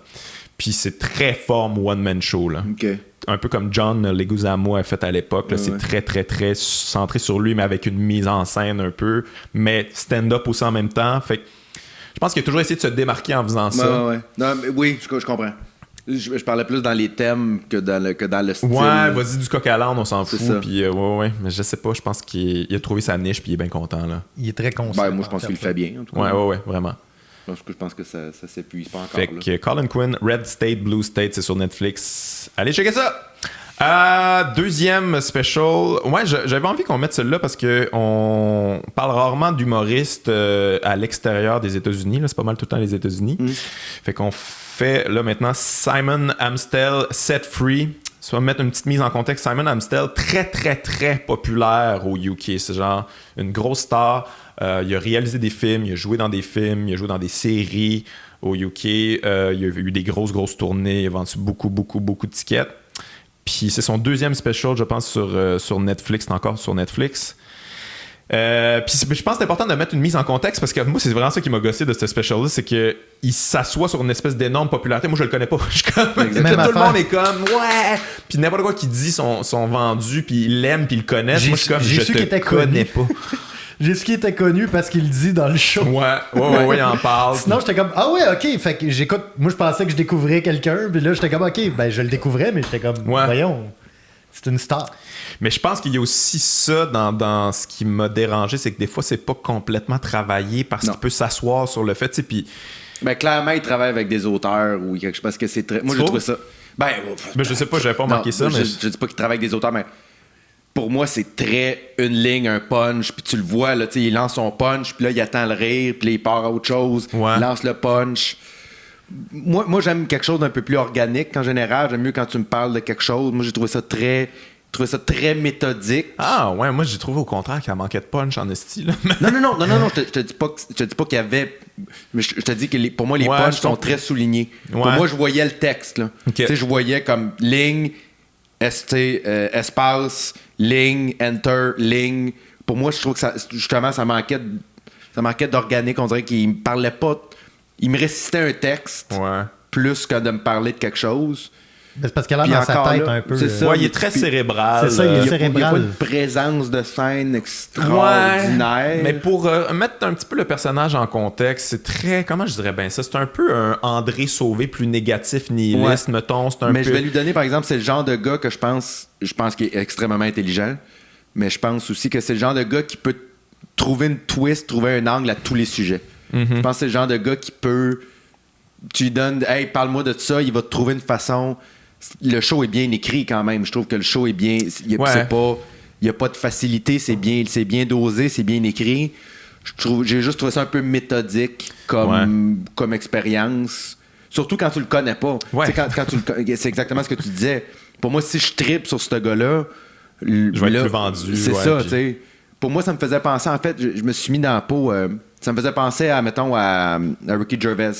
Puis c'est très forme one-man show, là. OK. Un peu comme John Leguizamo a fait à l'époque. Là, c'est très, très, très centré sur lui, mais avec une mise en scène un peu. Mais stand-up aussi en même temps. Fait que je pense qu'il a toujours essayé de se démarquer en faisant ça. Ouais. Non, mais oui, je comprends. Je parlais plus dans les thèmes que dans le style. Ouais, vas-y du coq à l'âne, on s'en fout. ça. Puis ouais. Mais je sais pas, je pense qu'il a trouvé sa niche puis il est bien content, là. Il est très conscient. Ben, moi, je pense qu'il le fait bien, en tout cas. Ouais, vraiment. Je pense que ça s'épuise pas encore. Fait que Colin Quinn, Red State, Blue State, c'est sur Netflix. Allez, checker ça! Deuxième special. Ouais, j'avais envie qu'on mette celui-là parce qu'on parle rarement d'humoristes à l'extérieur des États-Unis. Là, c'est pas mal tout le temps les États-Unis. Fait qu'on fait là maintenant Simon Amstel Set Free. Ça va mettre une petite mise en contexte. Simon Amstel, très, très, très populaire au UK. C'est genre une grosse star. Il a réalisé des films, il a joué dans des films, il a joué dans des séries au UK. Il a eu des grosses tournées. Il a vendu beaucoup de tickets. Puis c'est son deuxième special, je pense, sur Netflix. C'est encore sur Netflix. Puis je pense que c'est important de mettre une mise en contexte parce que moi, c'est vraiment ça qui m'a gossé de ce special-là, c'est qu'il s'assoit sur une espèce d'énorme popularité. Moi, je le connais pas. Je suis comme, tout le monde est comme, ouais! Puis n'importe quoi qu'il dit sont vendus, puis ils l'aiment, puis ils le connaissent. Moi, je suis comme, je te connais pas. J'ai su qu'il était connu parce qu'il le dit dans le show. Ouais, il en parle. Sinon, j'étais comme, ah ouais, ok. Fait que j'écoute. Moi, je pensais que je découvrais quelqu'un, puis là, j'étais comme, ok, ben je le découvrais, mais j'étais comme, voyons, c'est une star. Mais je pense qu'il y a aussi ça dans ce qui m'a dérangé, c'est que des fois, c'est pas complètement travaillé parce qu'il peut s'asseoir sur le fait, tu sais, puis. Ben, clairement, il travaille avec des auteurs ou quelque chose parce que c'est très. Moi, je trouve ça. Ben, je sais pas, j'avais pas remarqué ça, mais. Je dis pas qu'il travaille avec des auteurs, mais. Pour moi, c'est très une ligne, un punch, puis tu le vois, là, il lance son punch, puis là, il attend le rire, puis là, il part à autre chose, il lance le punch. Moi, j'aime quelque chose d'un peu plus organique en général. J'aime mieux quand tu me parles de quelque chose. Moi, j'ai trouvé ça très méthodique. Ah, ouais, moi, j'ai trouvé au contraire qu'il y a manqué de punch en esti, là. Non, je te dis pas qu'il y avait. Mais je te dis que pour moi, les punchs sont très soulignés. Pour moi, je voyais le texte, là. Okay. Tu sais, je voyais comme ligne, espace, ligne, enter, ligne. Pour moi, je trouve que ça manquait d'organique. On dirait qu'il me parlait pas. Il me récitait un texte plus que de me parler de quelque chose. C'est parce qu'elle a dans sa tête là, un peu. C'est ça, il est très cérébral. C'est ça, il est cérébral. Il n'y a pas de présence de scène extraordinaire. Mais pour mettre un petit peu le personnage en contexte, c'est très... Comment je dirais bien ça? C'est un peu un André Sauvé plus négatif, nihiliste, mettons. Mais je vais lui donner, par exemple, c'est le genre de gars que je pense qu'il est extrêmement intelligent. Mais je pense aussi que c'est le genre de gars qui peut trouver une twist, trouver un angle à tous les sujets. Je pense que c'est le genre de gars qui peut... Tu lui donnes... Hey, parle-moi de ça. Il va te trouver une façon... Le show est bien écrit quand même. Je trouve que le show est bien... Il n'y a pas de facilité. C'est bien dosé. C'est bien écrit. J'ai juste trouvé ça un peu méthodique comme expérience. Surtout quand tu le connais pas. C'est exactement ce que tu disais. Pour moi, si je trippe sur ce gars-là... Je vais être plus vendu. C'est ça, tu sais. Pour moi, ça me faisait penser... En fait, je me suis mis dans la peau... ça me faisait penser à Ricky Gervais.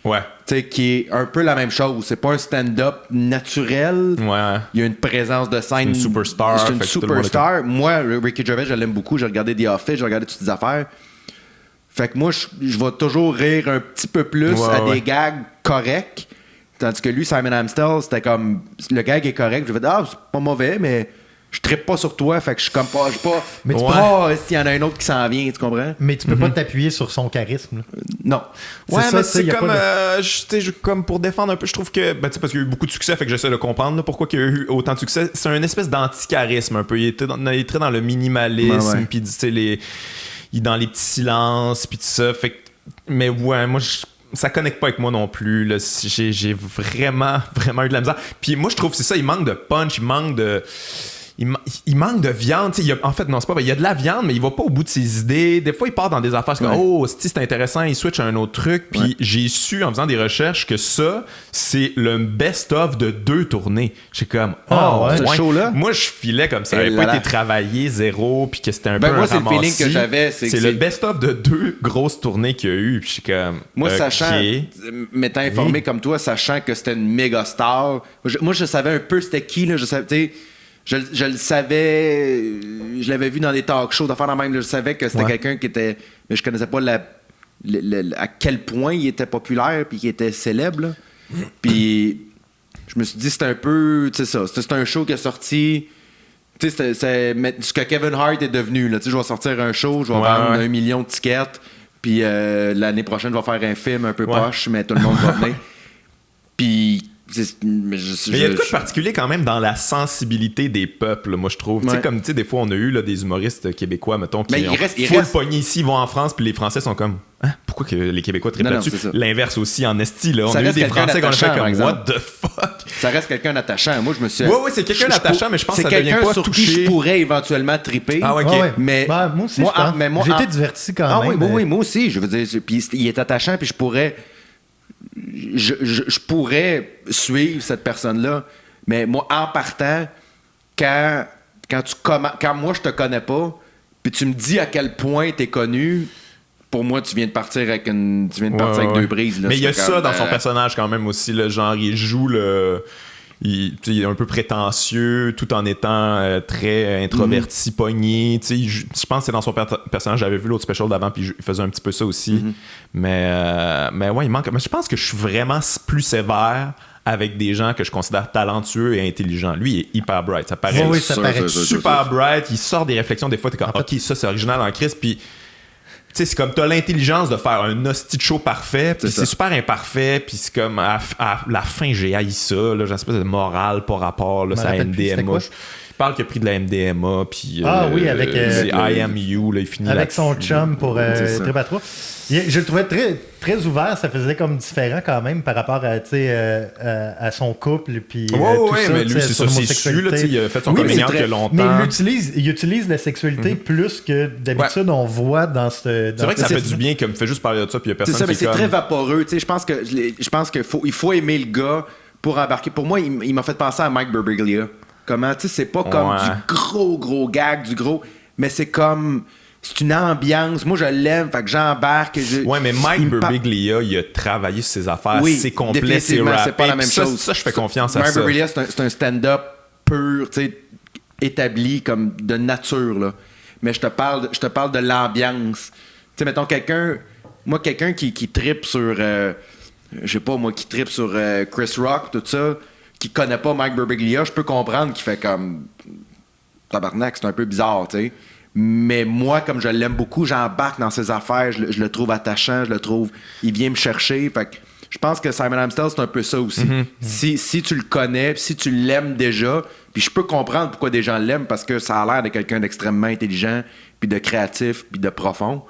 Ouais. Tu sais, qui est un peu la même chose. C'est pas un stand-up naturel. Ouais. Il y a une présence de scène. C'est une superstar. C'est une superstar. Moi, Ricky Gervais, je l'aime beaucoup. J'ai regardé The Office, j'ai regardé toutes ces affaires. Fait que moi, je vais toujours rire un petit peu plus des gags corrects. Tandis que lui, Simon Amstel, c'était comme... Le gag est correct. Je vais dire, c'est pas mauvais, mais... Je trippe pas sur toi, fait que je suis comme pas. Mais tu peux s'il y en a un autre qui s'en vient, tu comprends? Mais tu peux pas t'appuyer sur son charisme. Là. Non. C'est comme, comme pour défendre un peu, je trouve que. Ben, parce qu'il y a eu beaucoup de succès, fait que j'essaie de comprendre là, pourquoi il y a eu autant de succès. C'est une espèce d'anti-charisme un peu. Il est très dans le minimalisme, puis tu sais, il est dans les petits silences, puis tout ça. Fait que, mais ouais, moi, ça connecte pas avec moi non plus. Là. J'ai vraiment eu de la misère. Puis moi, je trouve que c'est ça, il manque de punch, il manque de. Il manque de viande. En fait, non, c'est pas vrai. Il y a de la viande, mais il va pas au bout de ses idées. Des fois, il part dans des affaires comme c'est intéressant, il switch à un autre truc. Puis j'ai su, en faisant des recherches, que ça, c'est le best-of de 2 tournées. J'ai comme, ce show-là? Moi, je filais comme ça. Ça n'avait pas été travaillé, zéro, puis que c'était un peu un c'est ramassis. Le feeling que j'avais. C'est le best-of de 2 grosses tournées qu'il y a eu. Puis je suis comme, moi, sachant, m'étant informé comme toi, sachant que c'était une méga star, moi, je savais un peu c'était qui, là. Je savais, tu sais... Je le savais, je l'avais vu dans des talk shows d'affaires même, je savais que c'était quelqu'un qui était, mais je connaissais pas à quel point il était populaire puis qu'il était célèbre. Là. Puis je me suis dit, c'est un peu, tu sais ça, c'est un show qui est sorti, tu sais, c'est ce que Kevin Hart est devenu, là, tu sais, je vais sortir un show, je vais vendre 1 million de tickets, puis l'année prochaine, je vais faire un film un peu poche, mais tout le monde va venir. Puis... Mais il y a de quoi de particulier quand même dans la sensibilité des peuples, moi je trouve. Tu sais, comme tu sais, des fois on a eu là, des humoristes québécois, mettons, qui ont full pogné ici, ils vont en France, puis les Français sont comme hein, pourquoi que les Québécois trippent là-dessus? L'inverse aussi en esti, là. On a eu des Français qui ont fait comme what the fuck? Ça reste quelqu'un d'attachant. Moi je me suis. Ouais, c'est quelqu'un d'attachant, mais je pense que ça devient pas sur touché. Qui je pourrais éventuellement tripper. Ah, ok. Mais moi aussi, j'ai été diverti quand même. Oui, moi aussi. Je veux dire, puis il est attachant, puis je pourrais. Je pourrais suivre cette personne-là, mais moi, en partant, quand moi, je te connais pas, puis tu me dis à quel point t'es connu, pour moi, tu viens de partir avec avec 2 brises. Là, mais il y a ça dans son personnage quand même aussi, le genre, il joue le... Il est un peu prétentieux tout en étant très introverti, pogné. Je pense que c'est dans son personnage. J'avais vu l'autre special d'avant, puis il faisait un petit peu ça aussi. Mais ouais, il manque. Mais je pense que je suis vraiment plus sévère avec des gens que je considère talentueux et intelligents. Lui, il est hyper bright. Ça paraît, ça paraît super bright. Il sort des réflexions. Des fois, t'es comme, OK, ça, c'est original en crise. Puis tu sais, c'est comme t'as l'intelligence de faire un hostie de show parfait, puis c'est super imparfait, puis c'est comme à la fin j'ai haï ça, là, j'ai une espèce de morale par rapport, là, ça MDMA. Il parle qu'il a pris de la MDMA, puis oui, avec IMU, là, il finit avec son chum pour Trip à 3. Je le trouvais très, très ouvert, ça faisait comme différent quand même par rapport à son couple. Puis, tout ça, mais lui, c'est ça, c'est su, là, il a fait son coming out il y a longtemps. Mais il utilise la sexualité plus que d'habitude on voit dans ce. C'est vrai que ça fait du bien, comme il fait juste parler de ça, puis il y a personne qui est comme... C'est très vaporeux. Je pense qu'il faut aimer le gars pour embarquer. Pour moi, il m'a fait penser à Mike Birbiglia. Comment, tu sais, c'est pas comme du gros gag, du gros, mais c'est comme... C'est une ambiance. Moi, je l'aime, fait que j'embarque. Ouais, mais Mike Birbiglia, il a travaillé sur ses affaires. C'est complet, c'est rap. C'est pas la même chose. Ça, je fais confiance à ça. Mike Birbiglia, c'est un stand-up pur, tu sais, établi comme de nature, là. Mais je te parle de l'ambiance. Tu sais, mettons, quelqu'un qui trippe sur... je sais pas, moi, qui trippe sur Chris Rock, tout ça, qui connaît pas Mike Birbiglia, je peux comprendre qu'il fait comme... Tabarnak, c'est un peu bizarre, tu sais. Mais moi, comme je l'aime beaucoup, j'embarque dans ses affaires, je le trouve attachant, il vient me chercher. Fait que je pense que Simon Amstel, c'est un peu ça aussi. Si tu le connais, si tu l'aimes déjà, puis je peux comprendre pourquoi des gens l'aiment, parce que ça a l'air de quelqu'un d'extrêmement intelligent, puis de créatif, puis de profond.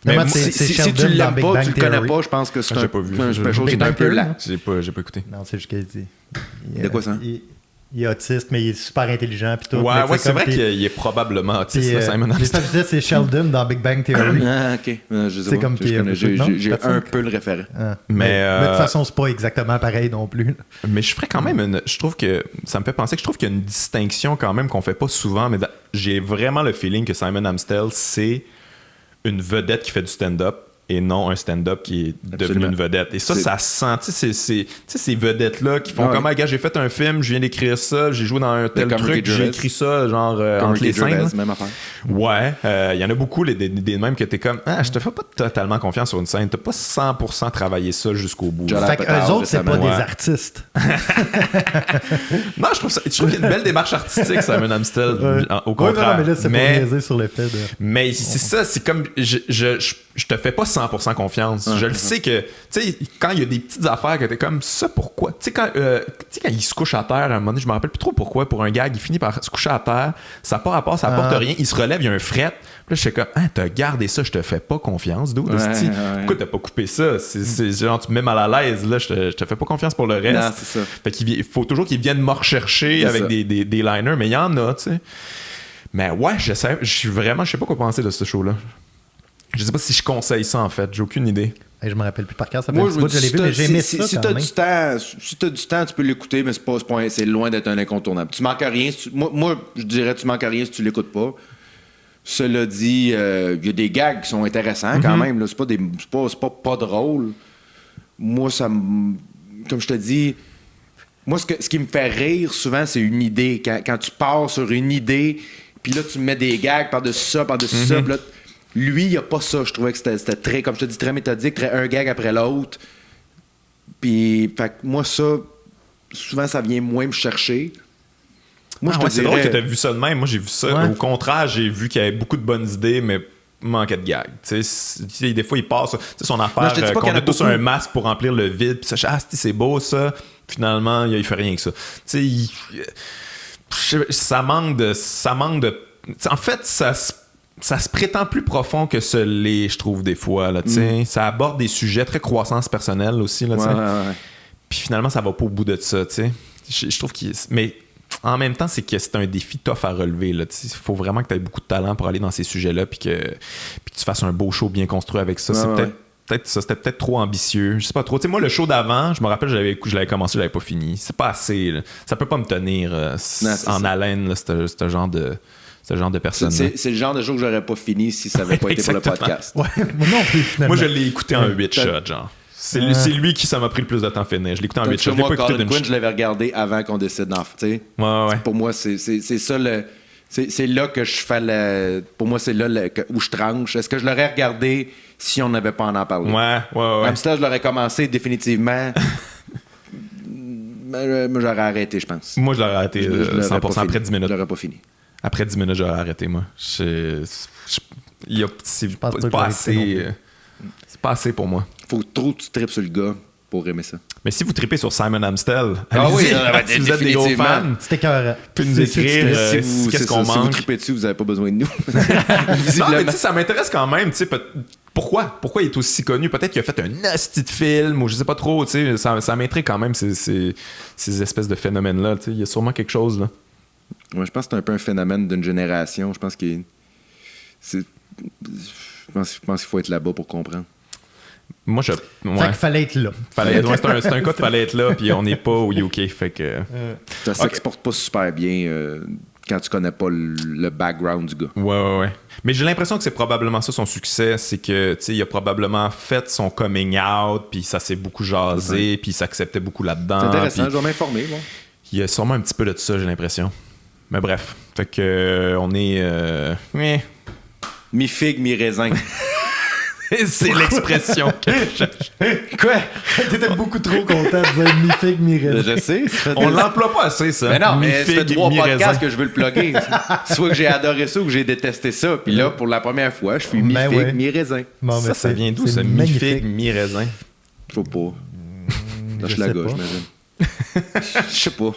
Mais si tu l'aimes pas, tu le connais pas, je pense que c'est un special qui est un peu lent. J'ai pas écouté. Non, c'est juste qu'il dit. De quoi ça? Il est autiste, mais il est super intelligent. Puis tout. Ouais, c'est vrai qu'il est probablement autiste, Simon Amstel. C'est Sheldon dans Big Bang Theory. Ah, ok. Je sais pas. J'ai un peu le référent. Mais de toute façon, c'est pas exactement pareil non plus. Mais je ferais quand même je trouve que ça me fait penser que je trouve qu'il y a une distinction quand même qu'on fait pas souvent, mais j'ai vraiment le feeling que Simon Amstel, c'est une vedette qui fait du stand-up et non un stand-up qui est devenu une vedette. Et ça se sent. Tu sais, ces vedettes-là qui font comme, gars, j'ai fait un film, je viens d'écrire ça, j'ai joué dans un tel truc, j'ai écrit ça, genre, entre les scènes. Même affaire. Ouais. Il y en a beaucoup, des mêmes que t'es comme, je te fais pas totalement confiance sur une scène. T'as pas 100% travaillé ça jusqu'au bout. Fait qu'eux autres, c'est pas des artistes. Non, je trouve qu'il y a une belle démarche artistique, Simon Amstel, au contraire. Non, mais là, c'est pas niaiser sur le fait de... Mais c'est ça, c'est comme, je te fais pas 100% confiance. Je le sais que, tu sais, quand il y a des petites affaires que t'es comme, ça pourquoi? Tu sais, quand il se couche à terre, à un moment donné, je me rappelle plus trop pourquoi, pour un gag, il finit par se coucher à terre, ça part à part, ça apporte rien, il se relève, il y a un fret. Puis là, je suis comme, t'as gardé ça, je te fais pas confiance, d'où? Pourquoi t'as pas coupé ça? C'est genre, tu me mets mal à l'aise, là, je te fais pas confiance pour le reste. Non, c'est ça. Fait qu'il faut toujours qu'ils viennent me rechercher avec des liners, mais il y en a, tu sais. Mais ouais, je sais pas quoi penser de ce show-là. Je sais pas si je conseille ça, en fait. J'ai aucune idée. Je me rappelle plus par cœur. Ça fait un petit bout que je l'ai vu, mais j'ai aimé ça. Si t'as du temps, tu peux l'écouter, mais c'est loin d'être un incontournable. Tu manques rien. Moi, je dirais tu manques rien si tu l'écoutes pas. Cela dit, il y a des gags qui sont intéressants quand même. Là. C'est pas drôle. Moi, comme je te dis, moi, ce qui me fait rire souvent, c'est une idée. Quand tu pars sur une idée, puis là, tu mets des gags par-dessus ça, par-dessus ça, puis là, lui, il n'y a pas ça. Je trouvais que c'était très, comme je te dis, très méthodique, un gag après l'autre. Puis, fait que moi, ça, souvent, ça vient moins me chercher. Moi, je te c'est dirais... drôle que tu as vu ça de même. Moi, j'ai vu ça. Ouais. Au contraire, j'ai vu qu'il y avait beaucoup de bonnes idées, mais manquait de gag. Tu sais, des fois, il passe son affaire Non, je te dis pas qu'il y qu'on en a a tous beaucoup. un masque pour remplir le vide. Puis ça, c'est beau, ça. Finalement, il fait rien que ça. Tu sais, ça manque de... T'sais, en fait, ça se prétend plus profond que ce l'est, je trouve, des fois. Là, ça aborde des sujets très croissance personnelle aussi. Là, Ouais. Puis finalement, ça va pas au bout de ça. Je trouve qu'il... Mais en même temps, c'est un défi tough à relever. Il faut vraiment que tu aies beaucoup de talent pour aller dans ces sujets-là puis que tu fasses un beau show bien construit avec ça. C'était peut-être trop ambitieux. Je sais pas trop. Moi, le show d'avant, je me rappelle, je l'avais commencé, je l'avais pas fini. C'est pas assez. Là. Ça peut pas me tenir en haleine, là, ce genre de personne. C'est le genre de show que j'aurais pas fini si ça avait pas été pour le podcast. Ouais, moi non plus, finalement. Moi, je l'ai écouté en 8 shots, genre. C'est lui qui ça m'a pris le plus de temps à finir. Je l'ai écouté en 8 shots. Je l'ai pas écouté d'une Quinn, je l'avais regardé avant qu'on décide d'en faire. Ouais. Pour moi, c'est ça le. C'est là que je fais le. Pour moi, c'est là où je tranche. Est-ce que je l'aurais regardé si on n'avait pas en parlé? Ouais. Même si là, je l'aurais commencé définitivement. Mais j'aurais arrêté, je pense. Moi, je l'aurais arrêté Je l'aurais 100% pas après fini. 10 minutes. Je l'aurais pas fini. Après 10 minutes, j'aurais arrêté, moi. C'est pense pas que pas j'aurais assez. été C'est pas assez pour moi. Faut trop que tu tripes sur le gars pour aimer ça. Mais si vous tripez sur Simon Amstel, Ah oui, allez-y. Si vous êtes des gros définitivement. fans, C'était écœurant. vous pouvez nous écrire qu'est-ce qu'on Si vous manque. tripez dessus, vous n'avez pas besoin de nous. Non, mais Visiblement. tu sais, ça m'intéresse quand même. Tu sais, pourquoi il est aussi connu? Peut-être qu'il a fait un hostie de film ou je sais pas trop. Tu sais, ça m'intrigue quand même ces espèces de phénomènes-là. Tu sais, il y a sûrement quelque chose là. Ouais, je pense que c'est un peu un phénomène d'une génération. Je pense qu'il qu'il faut être là-bas pour comprendre. Moi, Fait qu'il fallait être là. C'est un cas de fallait être là, puis on n'est pas au UK. Fait que. Ça s'exporte pas super bien quand tu connais pas le background du gars. Ouais. Mais j'ai l'impression que c'est probablement ça son succès, c'est que tu sais, il a probablement fait son coming out, puis ça s'est beaucoup jasé, puis il s'acceptait beaucoup là-dedans. C'est intéressant, puis je vais m'informer. Bon. il y a sûrement un petit peu de ça, j'ai l'impression. Mais bref, fait que on est. Mi-figue, mi-raisin. C'est l'expression que je cherche. Quoi? T'étais beaucoup trop content de dire mi-figue, mi-raisin. Je sais. On l'emploie pas assez, ça. Mais non, mais ça fait Mi-figue, 3 mi-raisin. podcasts que je veux le plugger. Soit que j'ai adoré ça ou que j'ai détesté ça. Puis là, pour la première fois, je suis mi-figue, ouais. mi-raisin. Bon, mais Ça vient d'où, c'est ça? magnifique. Mi-figue, mi-raisin. Je sais pas. Lâche je la sais gauche, pas. j'imagine. Je sais pas.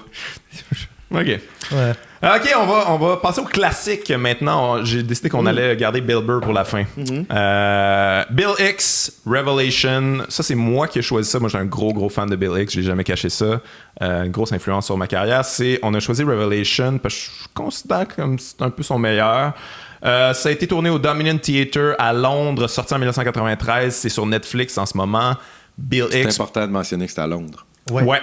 OK. Ouais. OK, on va passer au classique maintenant. J'ai décidé qu'on allait garder Bill Burr pour la fin. Bill Hicks, Revelation. Ça, c'est moi qui ai choisi ça. Moi, j'ai un gros fan de Bill Hicks. Je l'ai jamais caché ça. Une grosse influence sur ma carrière. On a choisi Revelation parce que je considère comme c'est un peu son meilleur. Ça a été tourné au Dominion Theatre à Londres, sorti en 1993. C'est sur Netflix en ce moment. Bill C'est Hicks. important de mentionner que c'est à Londres. Ouais,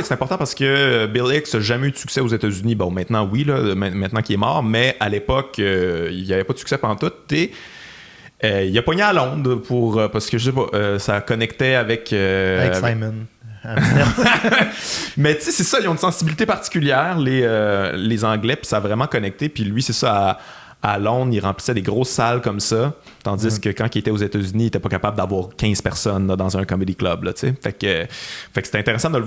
c'est important parce que Bill Hicks n'a jamais eu de succès aux États-Unis. Bon, maintenant, oui, là, maintenant qu'il est mort, mais à l'époque, il n'y avait pas de succès pendant tout. Et il a pogné à Londres parce que, je sais pas, ça connectait avec Simon. Mais tu sais, c'est ça, ils ont une sensibilité particulière, les Anglais, puis ça a vraiment connecté. Puis lui, c'est ça, à Londres, il remplissait des grosses salles comme ça, tandis que quand il était aux États-Unis, il était pas capable d'avoir 15 personnes là, dans un comedy club, là, tu sais. Fait que c'était intéressant de le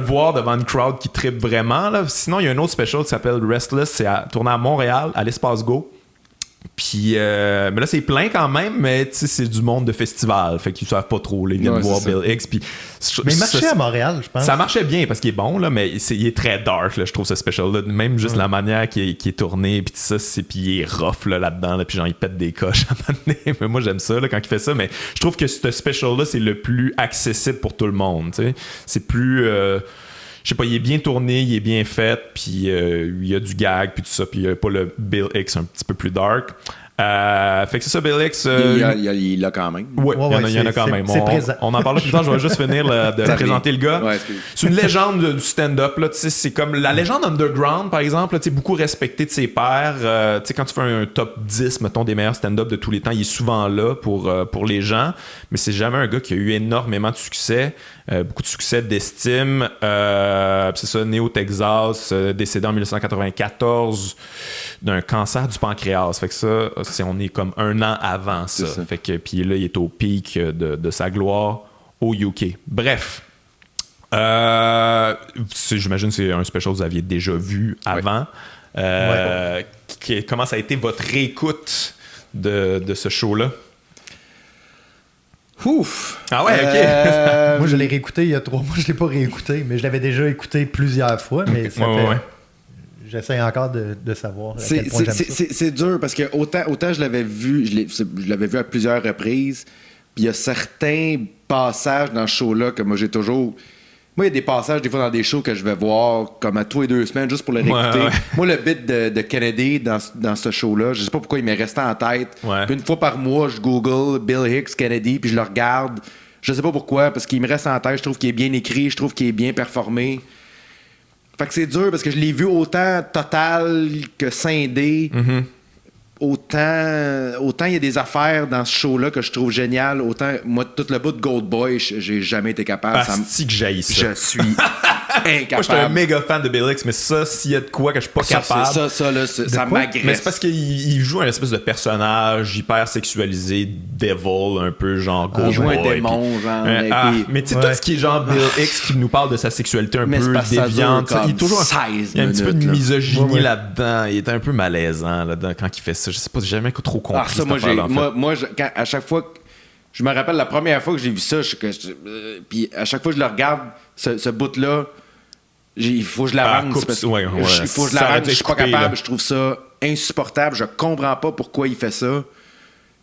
voir devant une crowd qui trippe vraiment, là. Sinon, il y a un autre special qui s'appelle Restless, c'est tourné à Montréal, à l'Espace Go. Puis, mais là, c'est plein quand même, mais tu sais, c'est du monde de festival. Fait qu'ils savent pas trop. Là, ils viennent voir Bill Hicks. Puis, Mais il marchait à Montréal, je pense. Ça marchait bien parce qu'il est bon, là, mais il est très dark, là, je trouve, ce special-là. Même juste la manière qui est tourné, puis ça, puis il est rough là-dedans, là, puis genre, il pète des coches à un moment donné. Mais moi, j'aime ça là, quand il fait ça, mais je trouve que ce special-là, c'est le plus accessible pour tout le monde. T'sais. C'est plus. Je sais pas, il est bien tourné, il est bien fait, puis il y a du gag, puis tout ça, puis il y a pas le Bill Hicks un petit peu plus dark. Fait que c'est ça, Bill Hicks. Il l'a quand même. Oui, il y en a quand même. C'est présent. On en parle plus tard, je vais juste finir de présenter le gars. Ouais, c'est une légende du stand-up. Là, c'est comme la légende underground, par exemple, là, beaucoup respecté de ses pairs. Quand tu fais un top 10, mettons, des meilleurs stand-up de tous les temps, il est souvent là pour les gens. Mais c'est jamais un gars qui a eu énormément de succès. Beaucoup de succès d'estime. C'est ça, né au Texas, décédé en 1994 d'un cancer du pancréas. Fait que ça, on est comme un an avant ça. Fait que puis là, il est au pic de sa gloire. au UK. Bref. J'imagine que c'est un special que vous aviez déjà vu avant. Comment ça a été votre réécoute de ce show-là? Ouf! Ah ouais, ok. Moi, je l'ai réécouté il y a 3 mois. Je l'ai pas réécouté, mais je l'avais déjà écouté plusieurs fois. Mais ça fait... J'essaie encore de savoir à quel point j'aime ça. C'est dur parce que autant je l'avais vu, je l'avais vu à plusieurs reprises. Puis il y a certains passages dans ce show-là que moi j'ai toujours... Moi, il y a des passages, des fois, dans des shows que je vais voir comme à tous les 2 semaines, juste pour le réécouter. Ouais. Moi, le bit de Kennedy dans ce show-là, je sais pas pourquoi il m'est resté en tête. Ouais. Puis une fois par mois, je google Bill Hicks, Kennedy, puis je le regarde. Je sais pas pourquoi, parce qu'il me reste en tête. Je trouve qu'il est bien écrit, je trouve qu'il est bien performé. Fait que c'est dur, parce que je l'ai vu autant total que scindé. Mm-hmm. Autant il y a des affaires dans ce show-là que je trouve génial, autant moi, tout le bout de Gold Boy, j'ai jamais été capable. Que j'haïs ça. Je suis incapable. Moi, je suis un méga fan de Bill Hicks, mais ça, s'il y a de quoi que je suis pas capable... Ça m'agresse. Mais c'est parce qu'il joue un espèce de personnage hyper sexualisé, devil, un peu genre Gold Boy. Il joue un démon, genre. Mais tu sais, tout ce qui est genre Bill Hicks qui nous parle de sa sexualité un peu déviante, il y a un petit peu de misogynie là-dedans. Il est un peu malaisant là-dedans quand il fait ça. Je sais pas, j'ai jamais trop compris cette affaire-là, moi, à chaque fois... Je me rappelle la première fois que j'ai vu ça, puis à chaque fois que je le regarde, ce bout-là, il faut que je l'avance. Il faut que je l'avance, je suis pas capable. Là. Je trouve ça insupportable. Je comprends pas pourquoi il fait ça.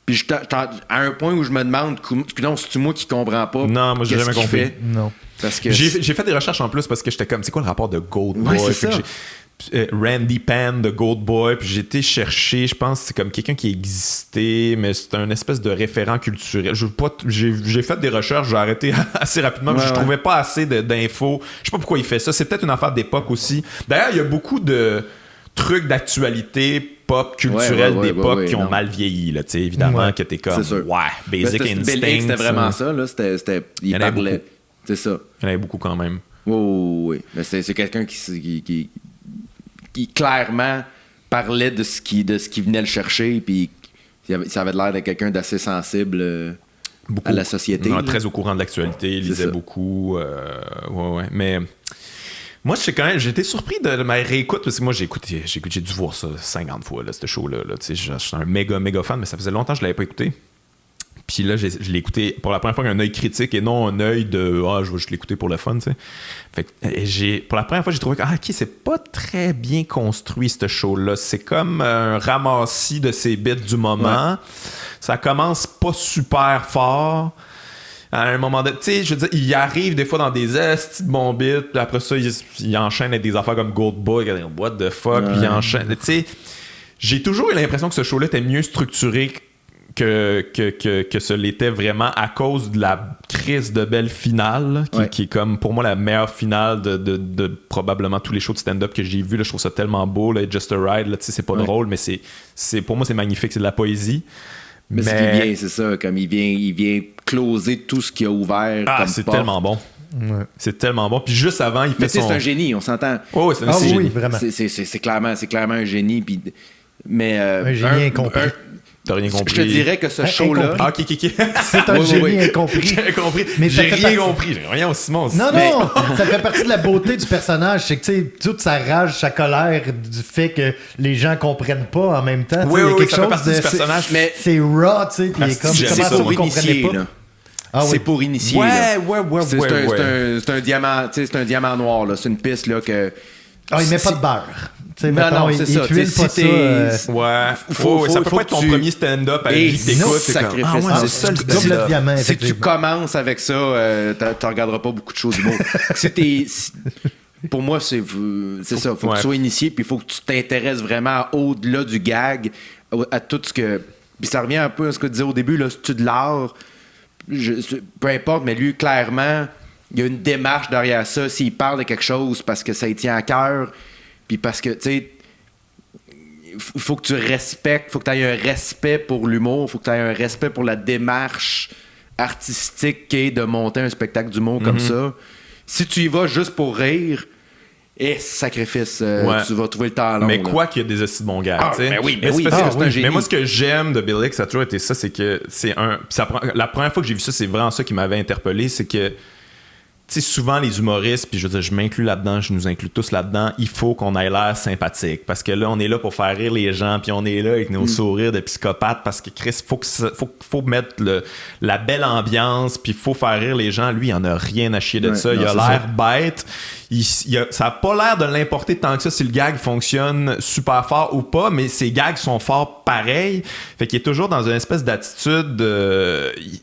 Puis à un point où je me demande, non, c'est-tu moi qui comprends pas? Non, moi j'ai jamais compris. Non. Parce que j'ai fait des recherches en plus parce que j'étais comme, c'est quoi le rapport de Gold Boy? Randy Penn de Gold Boy, puis j'ai été chercher, je pense que c'est comme quelqu'un qui existait, mais c'est un espèce de référent culturel. J'ai fait des recherches, j'ai arrêté assez rapidement, mais je trouvais pas assez d'infos. Je sais pas pourquoi il fait ça. C'est peut-être une affaire d'époque aussi. D'ailleurs, il y a beaucoup de trucs d'actualité pop culturelle d'époque qui ont mal vieilli, là, tu sais, évidemment, que t'es comme, Basic Instinct. C'était vraiment ça, là. Il parlait. C'est ça. Il y en avait beaucoup quand même. Oui. Mais c'est quelqu'un qui clairement parlait de ce qui venait le chercher, puis ça avait l'air de quelqu'un d'assez sensible à la société. Très au courant de l'actualité, il lisait beaucoup. Mais moi, j'ai été surpris de ma réécoute, parce que moi, j'ai dû voir ça 50 fois, là, ce show-là. Je suis un méga fan, mais ça faisait longtemps que je l'avais pas écouté. Puis là, je l'ai écouté pour la première fois avec un œil critique et non un œil de je vais juste l'écouter pour le fun, tu sais. Fait que pour la première fois, j'ai trouvé que c'est pas très bien construit, ce show-là. C'est comme un ramassis de ces bits du moment. Ouais. Ça commence pas super fort. À un moment donné, tu sais, je veux dire, il arrive des fois dans des estis de bons bits, puis après ça, il enchaîne avec des affaires comme Gold Boy, what the fuck, puis il enchaîne. Tu sais, j'ai toujours eu l'impression que ce show-là était mieux structuré que ce l'était vraiment à cause de la crise de belle finale, qui est comme pour moi la meilleure finale de probablement tous les shows de stand-up que j'ai vus. Je trouve ça tellement beau, là, Just a Ride, là, c'est pas drôle, mais c'est pour moi c'est magnifique, c'est de la poésie. Mais ce qui vient, c'est ça, comme il vient closer tout ce qu'il a ouvert. C'est tellement bon. Ouais. C'est tellement bon. Puis juste avant, il fait son... c'est un génie, on s'entend. Oh, c'est un génie. Oui, vraiment. C'est clairement un génie. Puis... Mais, un génie incompris. T'as rien compris. Je te dirais que ce show-là... Ok. C'est un génie incompris. J'ai compris. Mais j'ai rien compris. J'ai rien au Simon. Non, ça fait partie de la beauté du personnage. C'est que, tu sais, toute sa rage, sa colère du fait que les gens comprennent pas en même temps. Oui, ça fait partie du personnage. Mais c'est raw, tu sais. Puis il est comme, comment ça, vous comprenez pas? C'est pour initier. Ouais. C'est un diamant, c'est un diamant noir, là. C'est une piste, là, que... il met pas de beurre. Non, c'est ça. Tu pas ça. Ça peut pas être ton premier stand-up à vie que t'écoutes. C'est ça le double diamant. Si tu commences avec ça, tu regarderas pas beaucoup de choses du monde. Pour moi, c'est ça. Faut que tu sois initié, puis il faut que tu t'intéresses vraiment au-delà du gag, à tout ce que... Puis ça revient un peu à ce que tu disais au début, là, c'est-tu de l'art? Peu importe, mais lui, clairement, il y a une démarche derrière ça. S'il parle de quelque chose parce que ça lui tient à cœur, puis parce que, tu sais, il faut que tu respectes, il faut que tu aies un respect pour l'humour, il faut que tu aies un respect pour la démarche artistique qu'est de monter un spectacle d'humour comme ça. Si tu y vas juste pour rire, sacrifice, Ouais. tu vas trouver le temps long. Mais là. quoi qu'il y a des aussi de bons gars, tu sais. ben oui, Mais ben oui, c'est parce que- c'est un génie. Mais moi, ce que j'aime de Bill Hicks, ça a toujours été ça, c'est que la première fois que j'ai vu ça, c'est vraiment ça qui m'avait interpellé, c'est que tu sais, souvent les humoristes, puis je veux dire, je m'inclus là-dedans, je nous inclus tous là-dedans, il faut qu'on ait l'air sympathique. Parce que là, on est là pour faire rire les gens, puis on est là avec nos sourires de psychopathe, parce que Chris, faut mettre la belle ambiance, puis il faut faire rire les gens. Lui, il en a rien à chier de Ouais, ça. non, Il a c'est l'air bête. Ça a pas l'air de l'importer tant que ça si le gag fonctionne super fort ou pas, mais ses gags sont forts pareil. Fait qu'il est toujours dans une espèce d'attitude.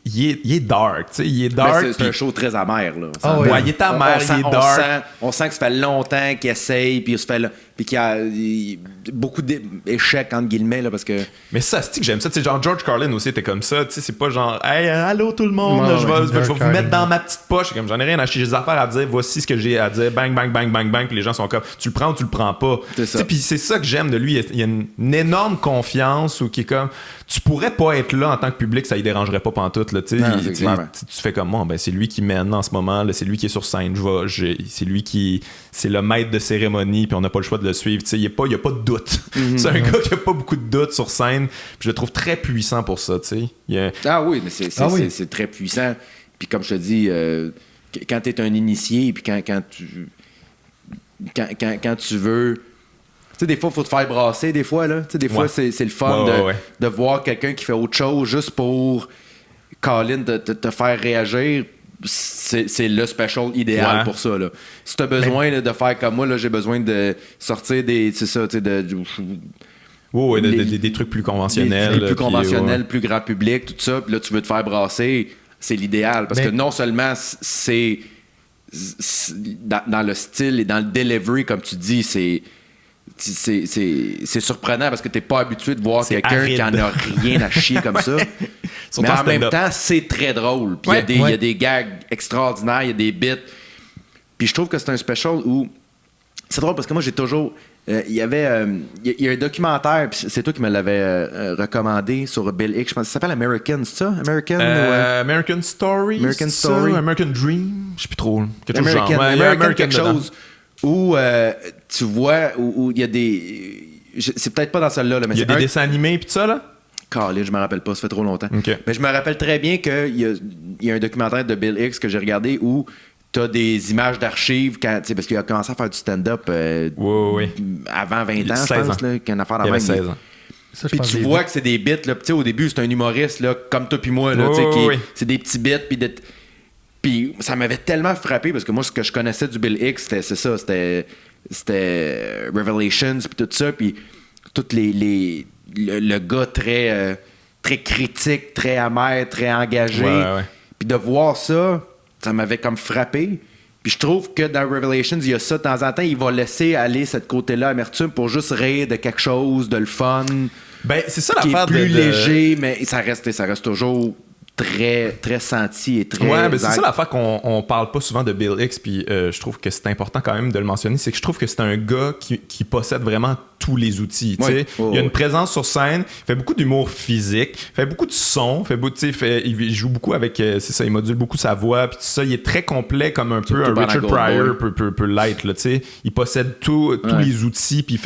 Il est dark, tu sais. Il est dark. C'est un show très amer, là. Ouais. Ouais, il est amer, il est dark. On sent que ça fait longtemps qu'il essaye, puis qu'il y a beaucoup d'échecs, entre guillemets, là, parce que... Mais ça, c'est que j'aime ça. Tu sais, genre George Carlin aussi était comme ça. Tu sais, c'est pas genre, hey, allô tout le monde, Ouais, là, je vais George vous Carlin, mettre dans ma petite poche. Comme j'en ai rien à chier, j'ai des affaires à dire. Voici ce que j'ai à dire. Bang, bang, bang, bang, bang. Puis les gens sont comme, tu le prends ou tu le prends pas. C'est Tu ça. sais, puis c'est ça que j'aime de lui. Il y a une énorme confiance où qui est comme, tu pourrais pas être là en tant que public, ça y dérangerait pas pantoute. Là, tu sais. Non, c'est clair. Tu fais comme moi, ben c'est lui qui mène en ce moment. Là, c'est lui qui est sur scène. C'est lui qui, c'est le maître de cérémonie. Puis on n'a pas le choix de le suivre. Tu sais, il y a pas de doute. C'est un gars qui a pas beaucoup de doute sur scène. Puis je le trouve très puissant pour ça. Tu sais. Ah oui, mais c'est très puissant. Puis comme je te dis, quand tu es un initié, puis quand tu veux... Tu sais, des fois, il faut te faire brasser, des fois, là. Tu sais, des fois, c'est le fun de voir quelqu'un qui fait autre chose juste pour, Colin, te faire réagir. C'est le special idéal pour ça, là. Si tu as besoin là, de faire comme moi, là, j'ai besoin de sortir des... C'est ça, tu sais, des trucs plus conventionnels. Plus conventionnels, plus grand public, tout ça. Puis là, tu veux te faire brasser, c'est l'idéal. Parce que non seulement c'est dans le style et dans le delivery, comme tu dis, c'est surprenant parce que t'es pas habitué de voir quelqu'un qui en a rien à chier comme ça. Mais en même temps, c'est très drôle. Puis il y a des gags extraordinaires, il y a des bits. Puis je trouve que c'est un special où... C'est drôle parce que moi, j'ai toujours... Il y a un documentaire, puis c'est toi qui me l'avais recommandé sur Bill Hicks, je pense que ça s'appelle American, c'est ça? American Story. American ça? Story. American Dream. Je sais plus trop. Quelque chose American, genre. American quelque chose où tu vois où il y a des... C'est peut-être pas dans celle-là, mais il y a des dessins animés pis tout ça, là? Calé, je me rappelle pas, ça fait trop longtemps. Okay. Mais je me rappelle très bien qu'il y a un documentaire de Bill Hicks que j'ai regardé où t'as des images d'archives parce qu'il a commencé à faire du stand-up avant 20 ans, je pense, là, qu'une affaire il avait 16 ans. Puis tu vois que c'est des bits, là, au début, c'est un humoriste, là, comme toi puis moi, là, c'est des petits bits, puis ça m'avait tellement frappé, parce que moi, ce que je connaissais du Bill Hicks, c'était Revelations, puis tout ça, puis le gars très, très critique, très amer, très engagé. Puis de voir ça, ça m'avait comme frappé. Puis je trouve que dans Revelations, il y a ça de temps en temps, il va laisser aller cette côté-là, amertume, pour juste rire de quelque chose, de le fun. Ben, c'est ça qui l'affaire est plus léger, mais ça reste toujours très, très senti et très... Ouais, ben c'est ça l'affaire qu'on parle pas souvent de Bill Hicks, puis je trouve que c'est important quand même de le mentionner, c'est que je trouve que c'est un gars qui possède vraiment tous les outils. Il a une présence sur scène, il fait beaucoup d'humour physique, il fait beaucoup de son, il joue beaucoup avec, c'est ça, il module beaucoup sa voix, puis tout ça, il est très complet comme un peu un Richard Pryor peut l'être, là, il possède tous les outils, puis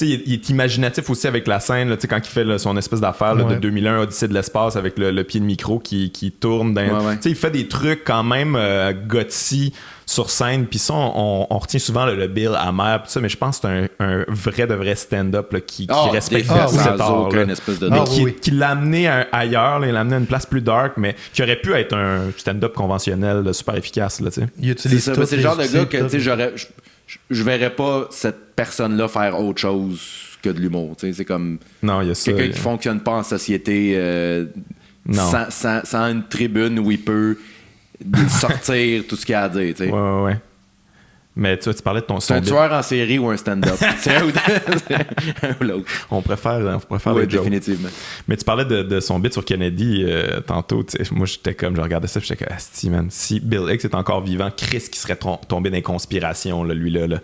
il est imaginatif aussi avec la scène, là, quand il fait son espèce d'affaire de 2001, Odyssée de l'espace, avec le pied de micro qui tourne il fait des trucs quand même gutsy sur scène, puis ça on retient souvent le Bill amer pis ça, mais je pense que c'est un vrai stand-up là, qui respecte cet art qui l'a amené ailleurs, il l'a amené à une place plus dark, mais qui aurait pu être un stand-up conventionnel là, super efficace là, c'est le genre de gars que je verrais pas cette personne-là faire autre chose que de l'humour, c'est comme quelqu'un qui fonctionne pas en société sans une tribune où il peut sortir tout ce qu'il a à dire. T'sais. Ouais. Mais tu parlais de ton C'est un tueur en série ou un stand-up. C'est un ou l'autre. On préfère les jokes. Définitivement. Mais tu parlais de son bit sur Kennedy tantôt. Moi, j'étais comme, je regardais ça, j'étais comme, asti, man, si Bill Hicks est encore vivant, Chris qui serait tombé dans les conspirations, là, lui-là. Là.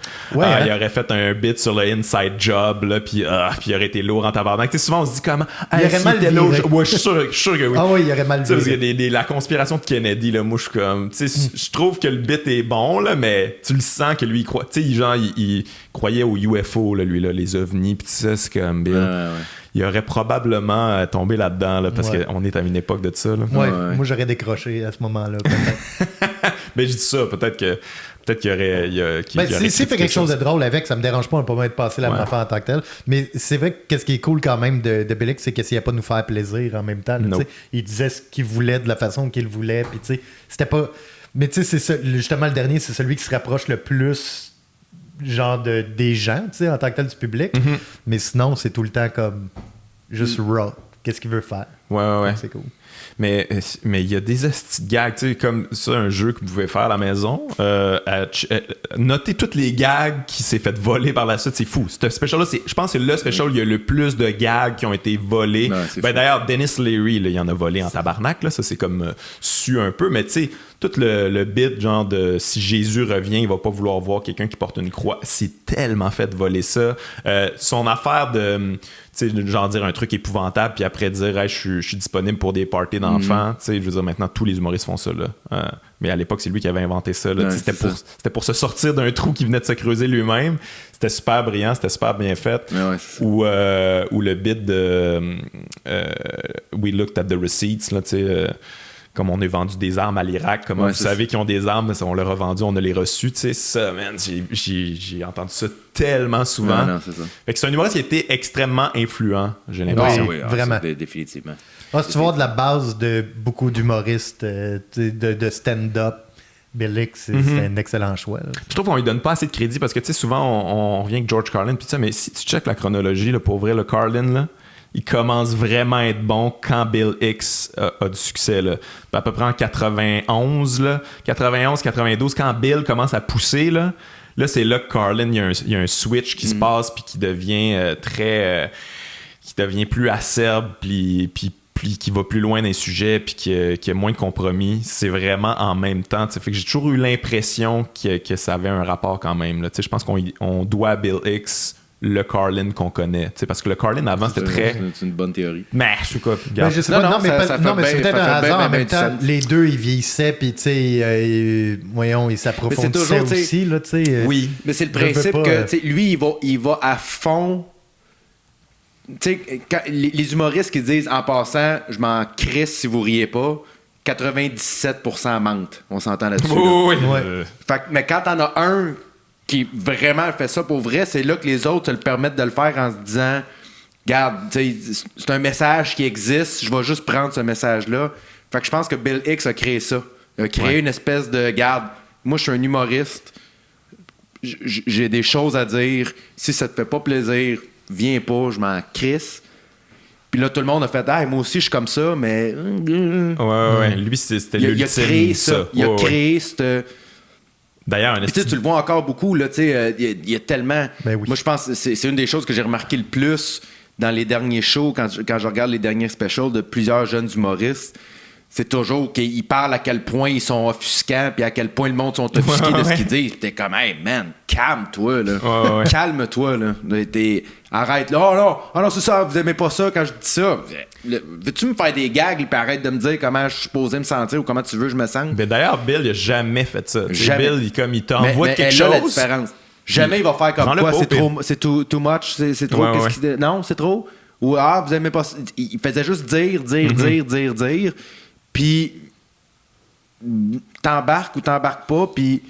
Il aurait fait un bit sur le Inside Job, là, puis il aurait été lourd en tabarnak. T'sais, souvent, on se dit comment. Il aurait mal viré. Ouais, je suis sûr que oui. Ah oui, il aurait mal viré. Parce que la conspiration de Kennedy, là, moi, je suis comme. Je trouve que le bit est bon, là, mais tu le sens sens que lui, il croit. Tu sais, genre, il croyait aux UFO, là, lui, là, les ovnis, pis tout ça, c'est comme Bill. Il aurait probablement tombé là-dedans, là, parce qu'on est à une époque de ça. Là. Ouais. Moi, j'aurais décroché à ce moment-là. Mais je dis ça, peut-être qu'il y aurait. S'il fait quelque chose de drôle avec, ça me dérange pas, on peut pas être passé la même affaire en tant que tel. Mais c'est vrai que ce qui est cool quand même de Bill Hicks, c'est qu'il essayait pas de nous faire plaisir en même temps. Là, il disait ce qu'il voulait de la façon qu'il voulait. Puis tu sais, c'était pas. Mais tu sais, c'est ça, justement, le dernier, c'est celui qui se rapproche le plus genre des gens, tu sais, en tant que tel du public. Mais sinon, c'est tout le temps comme juste raw. Qu'est-ce qu'il veut faire? Ouais. C'est cool. Mais il y a des hosties de gags, tu sais, comme ça, un jeu que vous pouvez faire à la maison. Notez toutes les gags qui s'est fait voler par la suite, c'est fou. Ce special-là, je pense que c'est le special où il y a le plus de gags qui ont été volés. D'ailleurs, Dennis Leary, là, il en a volé en tabarnak, là, ça c'est comme su un peu, mais tu sais, tout le bit, genre de si Jésus revient, il va pas vouloir voir quelqu'un qui porte une croix. C'est tellement fait voler ça. Son affaire de, tu sais, genre dire un truc épouvantable, puis après dire, hey, je suis disponible pour des parties d'enfants. Tu sais, je veux dire, maintenant, tous les humoristes font ça, là. Mais à l'époque, c'est lui qui avait inventé ça, là. C'était pour se sortir d'un trou qui venait de se creuser lui-même. C'était super brillant, c'était super bien fait. Ou le bit de We looked at the receipts, là, tu sais. Comme on a vendu des armes à l'Irak, comme vous savez qu'ils ont des armes, on leur a vendu, on a les reçus, tu sais, ça, man, j'ai entendu ça tellement souvent. Non, c'est ça. Fait que c'est un humoriste qui a été extrêmement influent, j'ai l'impression. Oui, vraiment. Définitivement. Si tu vois de la base de beaucoup d'humoristes de stand-up, Bill Hicks, c'est un excellent choix. Là. Je trouve qu'on lui donne pas assez de crédit parce que, tu sais, souvent, on revient avec George Carlin, puis ça, mais si tu checkes la chronologie, là, pour vrai, le Carlin, là, il commence vraiment à être bon quand Bill Hicks a du succès. Là. À peu près en 91, là, 91, 92, quand Bill commence à pousser, là c'est là que Carlin, il y a un switch qui se passe puis qui devient qui devient plus acerbe puis qui va plus loin dans les sujets puis qui a moins de compromis. C'est vraiment en même temps. Fait que j'ai toujours eu l'impression que ça avait un rapport quand même. Là. Je pense qu'on doit à Bill Hicks le Carlin qu'on connaît. Parce que le Carlin avant, c'était très... C'est une bonne théorie. Mais je sais quoi. Je sais pas, mais c'est peut-être un hasard. En même temps, les deux, ils vieillissaient, puis tu sais, voyons, ils s'approfondissaient aussi. Là, oui, mais c'est le principe que lui, il va à fond. Tu sais, les humoristes qui disent, en passant, je m'en crisse si vous riez pas, 97% mentent. On s'entend là-dessus. Oui. Mais quand t'en as un qui vraiment fait ça pour vrai, c'est là que les autres se le permettent de le faire en se disant, regarde, c'est un message qui existe, je vais juste prendre ce message-là. Fait que je pense que Bill Hicks a créé ça. Il a créé une espèce de, regarde, moi je suis un humoriste, j'ai des choses à dire, si ça te fait pas plaisir, viens pas, je m'en crisse. Puis là, tout le monde a fait, moi aussi je suis comme ça, mais... Ouais. Lui, c'était l'ultime. Il a créé ça. Il a créé cette... D'ailleurs, tu le vois encore beaucoup, là, il y a tellement... Ben oui. Moi, je pense que c'est une des choses que j'ai remarqué le plus dans les derniers shows, quand je regarde les derniers specials de plusieurs jeunes humoristes. C'est toujours qu'ils parlent à quel point ils sont offusquants, puis à quel point le monde sont offusqués de ce qu'ils disent. Puis t'es comme, hey man, calme-toi, là. Calme-toi, là. Arrête, là. Oh non, c'est ça, vous aimez pas ça quand je dis ça. Veux-tu me faire des gags, puis arrête de me dire comment je suis supposé me sentir ou comment tu veux que je me sente? Mais d'ailleurs, Bill, il a jamais fait ça. Jamais. Bill, il t'envoie quelque chose. Mais la différence. Jamais il va faire comme quoi, c'est too much, c'est trop, non, c'est trop. Ou vous aimez pas ça. Il faisait juste dire. Puis t'embarques ou t'embarques pas, puis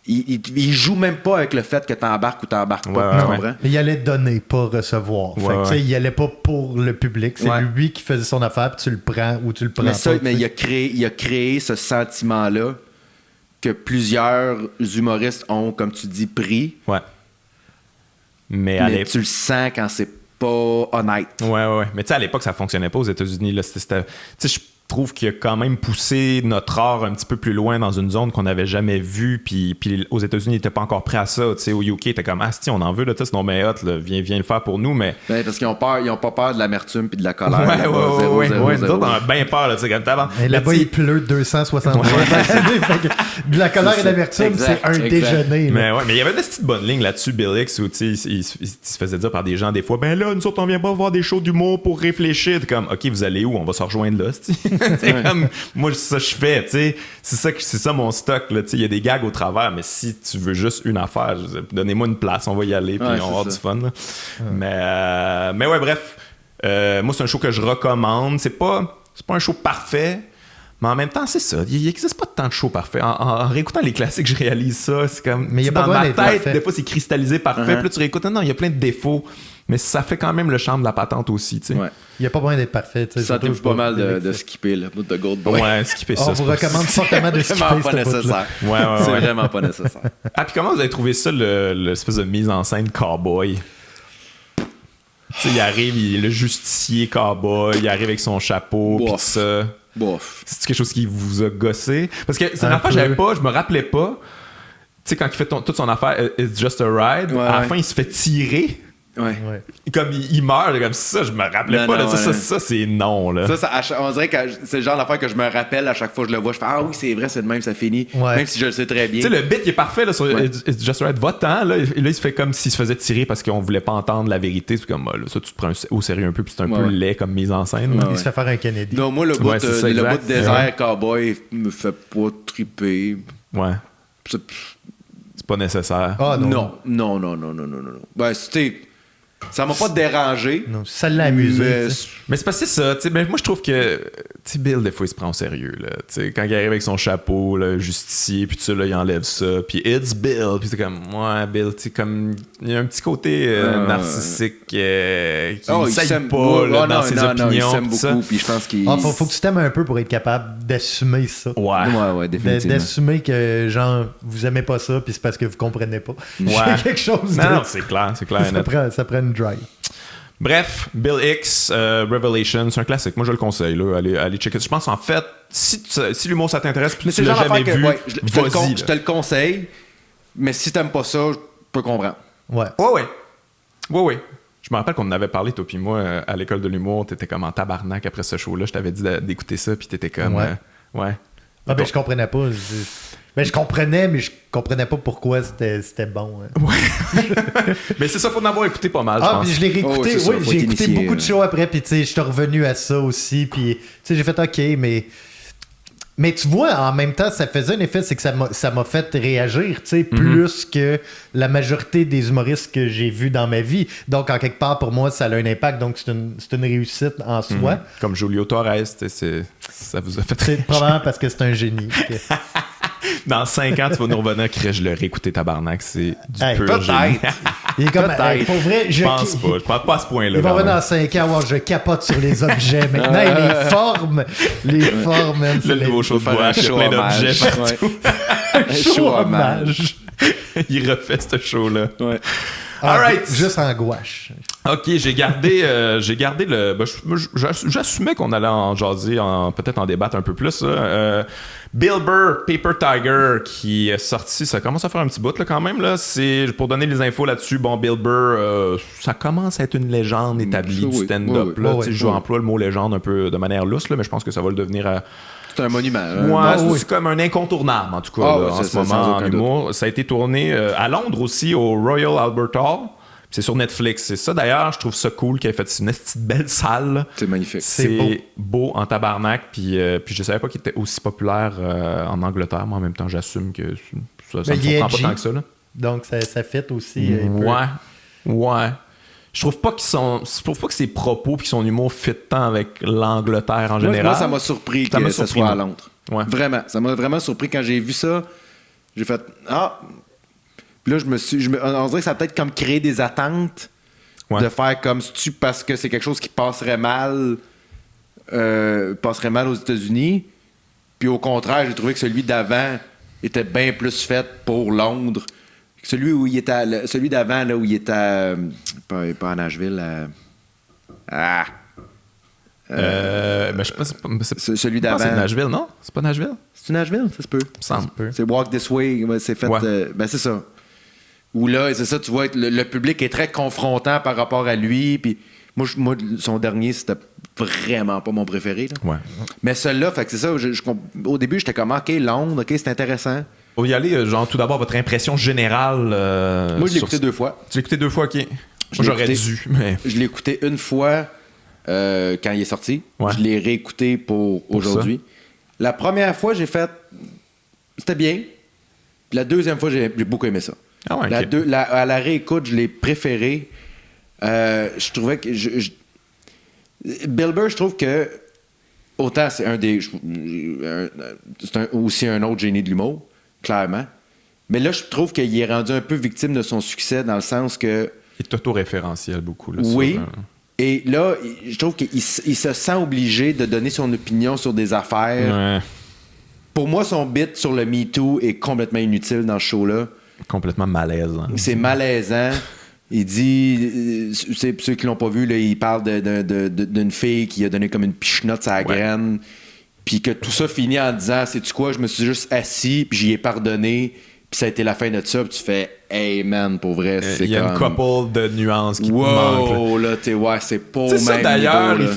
il joue même pas avec le fait que t'embarques ou t'embarques pas. Il allait donner, pas recevoir. Il allait pas pour le public. C'est lui qui faisait son affaire, puis tu le prends ou tu le prends pas. Mais il a créé ce sentiment-là que plusieurs humoristes ont, comme tu dis, pris. Ouais. Mais tu le sens quand c'est pas honnête. Ouais. Mais tu sais, à l'époque, ça fonctionnait pas aux États-Unis. Là, je trouve qu'il a quand même poussé notre art un petit peu plus loin dans une zone qu'on n'avait jamais vue. Puis aux États-Unis, ils n'étaient pas encore prêts à ça. T'sais, au UK, t'es comme, si on en veut, là, c'est non, mais hot, là, viens le faire pour nous. Mais... parce qu'ils ont peur, ils ont pas peur de l'amertume puis de la colère. Ouais. Nous autres, on a bien peur, là, comme t'avant. Là-bas, il pleut 260 de la colère et de l'amertume, c'est un déjeuner. Mais il y avait une petite bonne ligne là-dessus, Bill Hicks, où il se faisait dire par des gens des fois, ben là, nous autres, on vient pas voir des shows d'humour pour réfléchir. T'es comme, OK, vous allez où? On va se rejoindre là, C'est comme, moi, c'est ça que je fais, tu sais. C'est ça mon stock, là. Tu sais, il y a des gags au travers, mais si tu veux juste une affaire, donnez-moi une place, on va y aller, puis on va avoir du fun, là. Mais ouais, bref. Moi, c'est un show que je recommande. C'est pas un show parfait. Mais en même temps, c'est ça. Il n'existe pas tant de shows parfaits. En réécoutant les classiques, je réalise ça. C'est comme. Mais il y a dans pas ma d'être tête, parfait. des fois, c'est cristallisé parfait. Puis là, tu réécoutes. Non, il y a plein de défauts. Mais ça fait quand même le charme de la patente aussi. Tu sais. Ouais. Il n'y a pas moyen d'être parfait. Sentez-vous pas mal de skipper le bout de Gold Boy. Ouais, skipper ça. On vous recommande fortement de skipper Vraiment pas cette bout-là. nécessaire. Ouais. C'est vraiment pas nécessaire. Ah, puis comment vous avez trouvé ça, l'espèce de mise en scène cowboy? Tu sais, il arrive, il est le justicier cowboy, il arrive avec son chapeau, pis tout ça. Bof. C'est quelque chose qui vous a gossé? Parce que c'est une Un affaire, peu. je me rappelais pas. Tu sais, quand il fait toute son affaire, It's Just a Ride, Ouais, à la ouais. fin, il se fait tirer. Ouais. Ouais. Comme il meurt, comme ça, je me rappelais Non, pas. Là, non, ça, c'est non. Là. On dirait que c'est le genre d'affaire que je me rappelle à chaque fois que je le vois. Je fais ah oui, c'est vrai, c'est de même, ça finit. Ouais. Même si je le sais très bien. Tu sais, le bit, il est parfait là, sur Ouais. It's Just a Ride. Va-t'en. Là, et là, il se fait comme s'il se faisait tirer parce qu'on voulait pas entendre la vérité. C'est comme, là, ça, tu te prends au sérieux un peu, puis c'est un peu Ouais. laid comme mise en scène. là. Ouais. Il se fait faire un Kennedy. Non, moi, le bout, Ouais, c'est ça, le exact. bout de désert cowboy me fait pas triper. Ouais. C'est- C'est pas nécessaire. Ah non. Non. Ben, c'était. Ça m'a pas dérangé. Non, ça l'a amusé. mais- tu sais. Mais c'est parce que c'est ça, tu sais, ben, moi je trouve que tu sais, Bill des fois il se prend au sérieux là, tu sais, quand il arrive avec son chapeau là, justicier puis tout ça là, il enlève ça puis it's Bill puis c'est comme ouais Bill, tu sais comme il y a un petit côté narcissique qui il s'aille s'aime pas là, dans non, ses non, opinions il s'aime tout ça. beaucoup, puis je pense qu'il. Ah, faut que tu t'aimes un peu pour être capable d'assumer ça. Ouais. définitivement. D'assumer que, genre, vous aimez pas ça, puis c'est parce que vous comprenez pas. Ouais. C'est quelque chose de... Non, c'est clair et net. ça prend une drive. Bref, Bill X, Revelation, c'est un classique. Moi, je le conseille. Là. Allez checker. Je pense, en fait, si l'humour, ça t'intéresse, puis Mais tu c'est le l'as genre jamais d'affaire que vu, ouais, vas-y. je te le conseille, mais si t'aimes pas ça, je peux comprendre. Ouais. Ouais. Je me rappelle qu'on en avait parlé, toi puis moi, à l'école de l'humour. T'étais comme en tabarnak après ce show-là. Je t'avais dit d'écouter ça, puis t'étais comme... Ouais. Ouais. Ah, ben, je comprenais pas. Je comprenais, mais je comprenais pas pourquoi c'était bon. Hein. Mais c'est ça, faut en avoir écouté pas mal, je Ah, pense. puis je l'ai réécouté. Oh, c'est ça, Oui, faut j'ai être écouté initié, beaucoup de shows après, puis tu sais, je suis revenu à ça aussi, puis tu sais, j'ai fait OK, mais tu vois, en même temps, ça faisait un effet, c'est que ça m'a fait réagir, tu sais, plus que la majorité des humoristes que j'ai vus dans ma vie. Donc, en quelque part, pour moi, ça a un impact, donc c'est une réussite en soi. Comme Julio Torres, ça vous a fait C'est probablement parce que c'est un génie. Dans 5 ans, tu vas nous revenir, que je l'ai réécouté, tabarnak. C'est du Hey, pur génie. Peut-être. Il est comme, Peut-être. hey, pour vrai, Je pense pas à ce point-là. Il va quand revenir même. dans 5 ans, voir, je capote sur les objets. Maintenant, et les formes, man, Le nouveau show de faire bois, un il y a show plein hommage. d'objets partout. Un show hommage. Il refait ce show-là. Ouais. Alright. Juste en gouache. Ok, j'ai gardé le. Ben, j'assumais qu'on allait en jaser, peut-être en débattre un peu plus. Là. Bill Burr, Paper Tiger, qui est sorti, ça commence à faire un petit bout là, quand même. Là. C'est, pour donner les infos là-dessus, bon, Bill Burr, ça commence à être une légende établie Oui, du stand-up. oui, là. oui, Tu sais, je emploie le mot légende un peu de manière lousse, là, mais je pense que ça va le devenir à. C'est un monument. Ouais, c'est comme un incontournable, en tout cas, Ah, là, ouais, en c'est ce ça, moment, sans en aucun humour. Ça a été tourné à Londres aussi, au Royal Albert Hall. C'est sur Netflix. C'est ça, d'ailleurs, je trouve ça cool qu'il ait fait une petite belle salle. Là. C'est magnifique. C'est beau en tabarnak. Puis je savais pas qu'il était aussi populaire en Angleterre, mais en même temps, j'assume que ça me surprend pas tant que ça. Là. Donc, ça fit aussi. un peu. Ouais. Je trouve pas que ses propos et son humour fit tant avec l'Angleterre en général. Moi, ça m'a surpris que ça soit à Londres. Ouais. Vraiment. Ça m'a vraiment surpris quand j'ai vu ça. J'ai fait ah. Puis là, on dirait que ça a peut-être comme créé des attentes de faire comme si parce que c'est quelque chose qui passerait mal aux États-Unis. Puis au contraire, j'ai trouvé que celui d'avant était bien plus fait pour Londres. Celui où il était celui d'avant, là, où il était pas à Nashville. Mais je sais pas, celui d'avant. C'est Nashville, non? C'est pas Nashville? C'est Nashville, ça se peut. Ça me C'est Walk This Way, c'est fait. Ouais. C'est ça. Où là, c'est ça, tu vois, le public est très confrontant par rapport à lui. Puis moi, son dernier, c'était vraiment pas mon préféré. Là. Ouais. Mais celui-là, fait que c'est ça. Au début, j'étais comme, OK, Londres, OK, c'est intéressant. On va y aller, genre, tout d'abord, votre impression générale. Moi, je l'ai écouté 2 fois. Tu l'as écouté 2 fois, ok. Moi, j'aurais dû, mais. Je l'ai écouté une fois. quand il est sorti. Ouais. Je l'ai réécouté pour aujourd'hui. La première fois, j'ai fait... C'était bien. La deuxième fois, j'ai beaucoup aimé ça. Ah ouais, à la réécoute, je l'ai préféré. Je trouvais que... Bill Burr, je trouve que autant c'est aussi un autre génie de l'humour, clairement. Mais là, je trouve qu'il est rendu un peu victime de son succès dans le sens que... Il est autoréférentiel beaucoup. Là, oui. Et là, je trouve qu'il se sent obligé de donner son opinion sur des affaires. Ouais. Pour moi, son bit sur le MeToo est complètement inutile dans ce show-là. Complètement malaisant. C'est malaisant. Il dit, ceux qui l'ont pas vu, là, il parle d'une fille qui a donné comme une pichenote à la graine, puis que tout ça finit en disant, sais-tu quoi, je me suis juste assis, puis j'y ai pardonné, puis ça a été la fin de ça, puis tu fais, hey man, pour vrai, c'est comme... Il y a une couple de nuances qui te manquent. Là, c'est pas au même ça, d'ailleurs, niveau,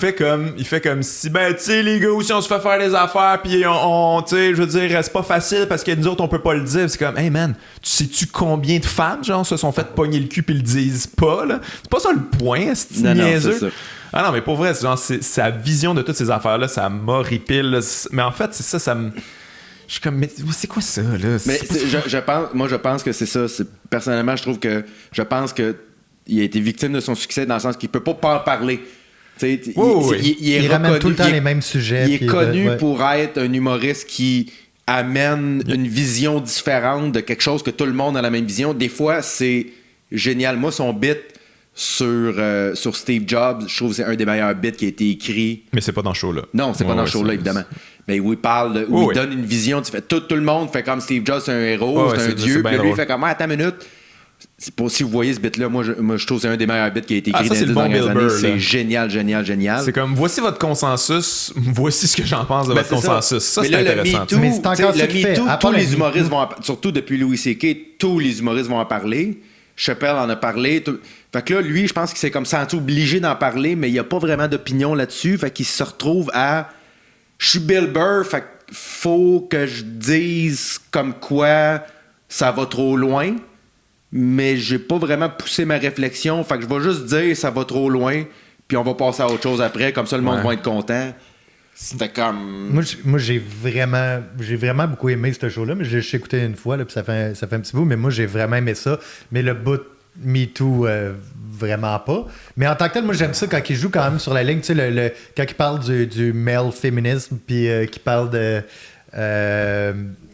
il fait comme si, ben, tu sais, les gars, aussi, on se fait faire des affaires, puis on tu sais, je veux dire, c'est pas facile parce que nous autres, on peut pas le dire. C'est comme, hey man, sais-tu combien de femmes, genre, se sont fait pogner le cul puis le disent pas, là? C'est pas ça le point, c'est niaiseux. C'est ça. Ah non, mais pour vrai, genre, sa vision de toutes ces affaires-là, ça m'horripile. Mais en fait, c'est ça, ça me... Je suis comme, mais c'est quoi ça, là? Mais je pense que c'est ça. Personnellement, je pense que il a été victime de son succès dans le sens qu'il peut pas en parler. Il ramène tout le temps les mêmes sujets. Il est connu pour être un humoriste qui amène une vision différente de quelque chose que tout le monde a la même vision. Des fois, c'est génial. Moi, son bit sur Steve Jobs, je trouve que c'est un des meilleurs bits qui a été écrit. Mais c'est pas dans ce show-là. Non, c'est pas dans ce show-là, évidemment. Mais où il parle, il donne une vision. Tout le monde fait comme Steve Jobs, c'est un héros, c'est un dieu. Puis lui, il fait comme, attends une minute. Si vous voyez ce bit-là, moi je trouve que c'est un des meilleurs bits qui a été écrit dans les dernières années. C'est génial. C'est comme, voici votre consensus, voici ce que j'en pense de votre consensus. Ça, c'est intéressant. Mais c'est encore ce qu'il fait. Tous les humoristes vont surtout depuis Louis C.K., tous les humoristes vont en parler. Chappelle en a parlé. Fait que là, lui, je pense qu'il s'est comme senti obligé d'en parler, mais il n'y a pas vraiment d'opinion là-dessus. Fait qu'il se retrouve à... Je suis Bill Burr, fait qu'il faut que je dise comme quoi ça va trop loin, mais j'ai pas vraiment poussé ma réflexion. Fait que je vais juste dire ça va trop loin, puis on va passer à autre chose après. Comme ça, le monde va être content. C'était comme... Moi j'ai vraiment beaucoup aimé ce show-là, mais j'ai écouté une fois, là, puis ça fait un petit bout, mais moi, j'ai vraiment aimé ça. Mais le bout MeToo, vraiment pas. Mais en tant que tel, moi, j'aime ça quand il joue quand même sur la ligne, tu sais, quand il parle du male féminisme, puis qu'il parle de...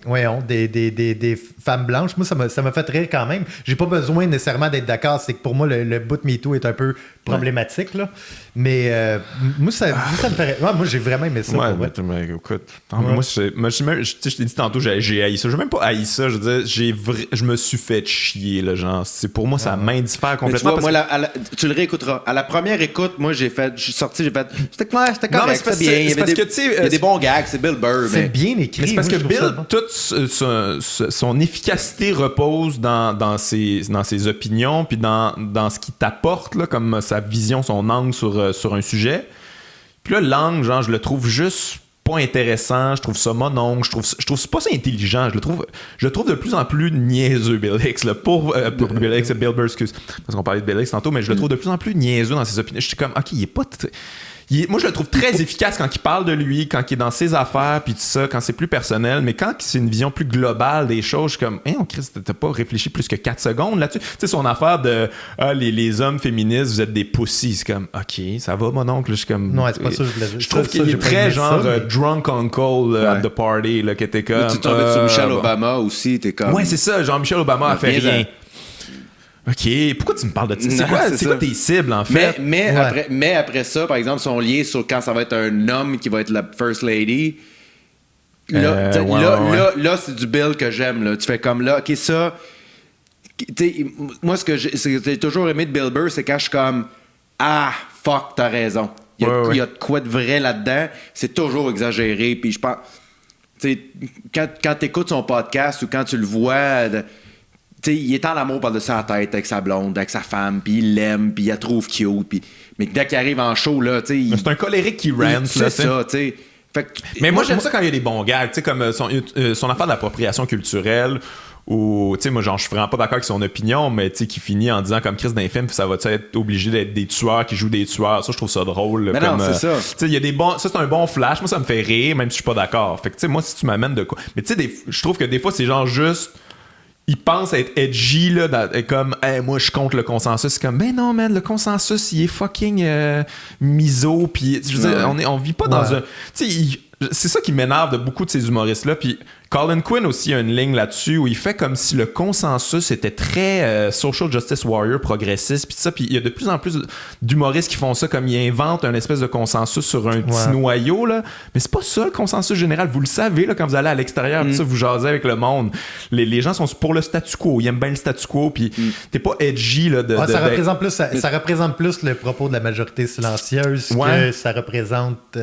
des femmes blanches. Moi, ça m'a fait rire quand même. J'ai pas besoin nécessairement d'être d'accord. C'est que pour moi, le bout de MeToo est un peu problématique. Là. Mais moi, ça me fait rire. Ouais, moi, j'ai vraiment aimé ça. Mais écoute, moi, je t'ai dit tantôt, j'ai haï ça. J'ai même pas haï ça. Je veux dire, je me suis fait chier. Là, genre, pour moi, ça m'indiffère complètement. Tu vois, tu le réécouteras. À la première écoute, moi, je suis sorti, j'ai fait. C'était clair, c'était correct, c'était bien. Il y a des bons gags, c'est Bill Burr. C'est bien écrit. Mais c'est parce que Bill, toute son efficacité repose dans ses opinions, puis dans ce qu'il t'apporte, là, comme sa vision, son angle sur un sujet. Puis là, l'angle, genre, je le trouve juste pas intéressant, je trouve ça mononcle, je trouve pas ça intelligent, je le trouve de plus en plus niaiseux, Bill Hicks, là, pour Bill Hicks, Bill Burr, excuse, parce qu'on parlait de Bill Hicks tantôt, mais je le trouve de plus en plus niaiseux dans ses opinions. Je suis comme, ok, il est pas... moi, je le trouve très efficace quand il parle de lui, quand il est dans ses affaires, puis tout ça, quand c'est plus personnel. Mais quand c'est une vision plus globale des choses, je suis comme, on Christ, t'as pas réfléchi plus que 4 secondes là-dessus. Tu sais, son affaire de les hommes féministes, vous êtes des pussies. C'est comme, ok, ça va, mon oncle. Je suis comme. Non, c'est pas ça que je voulais dire. Je trouve qu'il est très genre drunk uncle at the party, là, que t'es comme. Tu tombais sur Michelle Obama aussi, t'es comme. Ouais, c'est ça. Genre, Michelle Obama a fait rien. OK, pourquoi tu me parles de ça? C'est quoi tes cibles, en fait? Mais après ça, par exemple, son lien sur quand ça va être un homme qui va être la First Lady, là, c'est du Bill que j'aime. Là. Tu fais comme là, OK, ça... Moi, ce que j'ai toujours aimé de Bill Burr, c'est quand je suis comme « Ah, fuck, t'as raison. » Il y a de quoi de vrai là-dedans. C'est toujours exagéré. Puis je pense... Quand t'écoutes son podcast ou quand tu le vois... T'sais, il est en amour par-dessus la tête avec sa blonde, avec sa femme, puis il l'aime, puis il la trouve cute, mais dès qu'il arrive en show, là, tu sais... C'est un colérique qui rant, c'est ça, tu sais. Mais moi, j'aime ça quand il y a des bons gags, tu sais, comme son affaire d'appropriation culturelle, ou tu sais, moi, genre, je suis vraiment pas d'accord avec son opinion, mais tu sais, qui finit en disant comme Chris d'un film, ça va être obligé d'être des tueurs qui jouent des tueurs. Ça, je trouve ça drôle. Mais comme, non, c'est ça. Tu sais, il y a des bons. Ça, c'est un bon flash. Moi, ça me fait rire, même si je suis pas d'accord. Fait que, tu sais, moi, si tu m'amènes de quoi. Mais tu sais, je trouve que des fois, c'est genre juste. Ils pensent être edgy, là, comme, hey, moi, je compte le consensus. C'est comme, ben non, man, le consensus, il est fucking miso. Puis, je veux dire, on vit pas dans un. Tu sais, c'est ça qui m'énerve de beaucoup de ces humoristes-là. Puis, Colin Quinn aussi a une ligne là-dessus où il fait comme si le consensus était très social justice warrior progressiste. Puis ça, puis il y a de plus en plus d'humoristes qui font ça, comme ils inventent un espèce de consensus sur un petit noyau, là. Mais c'est pas ça le consensus général. Vous le savez, là, quand vous allez à l'extérieur, puis ça, vous jasez avec le monde. Les gens sont pour le statu quo. Ils aiment bien le statu quo. Puis t'es pas edgy, là. Ça représente plus le propos de la majorité silencieuse que ça représente.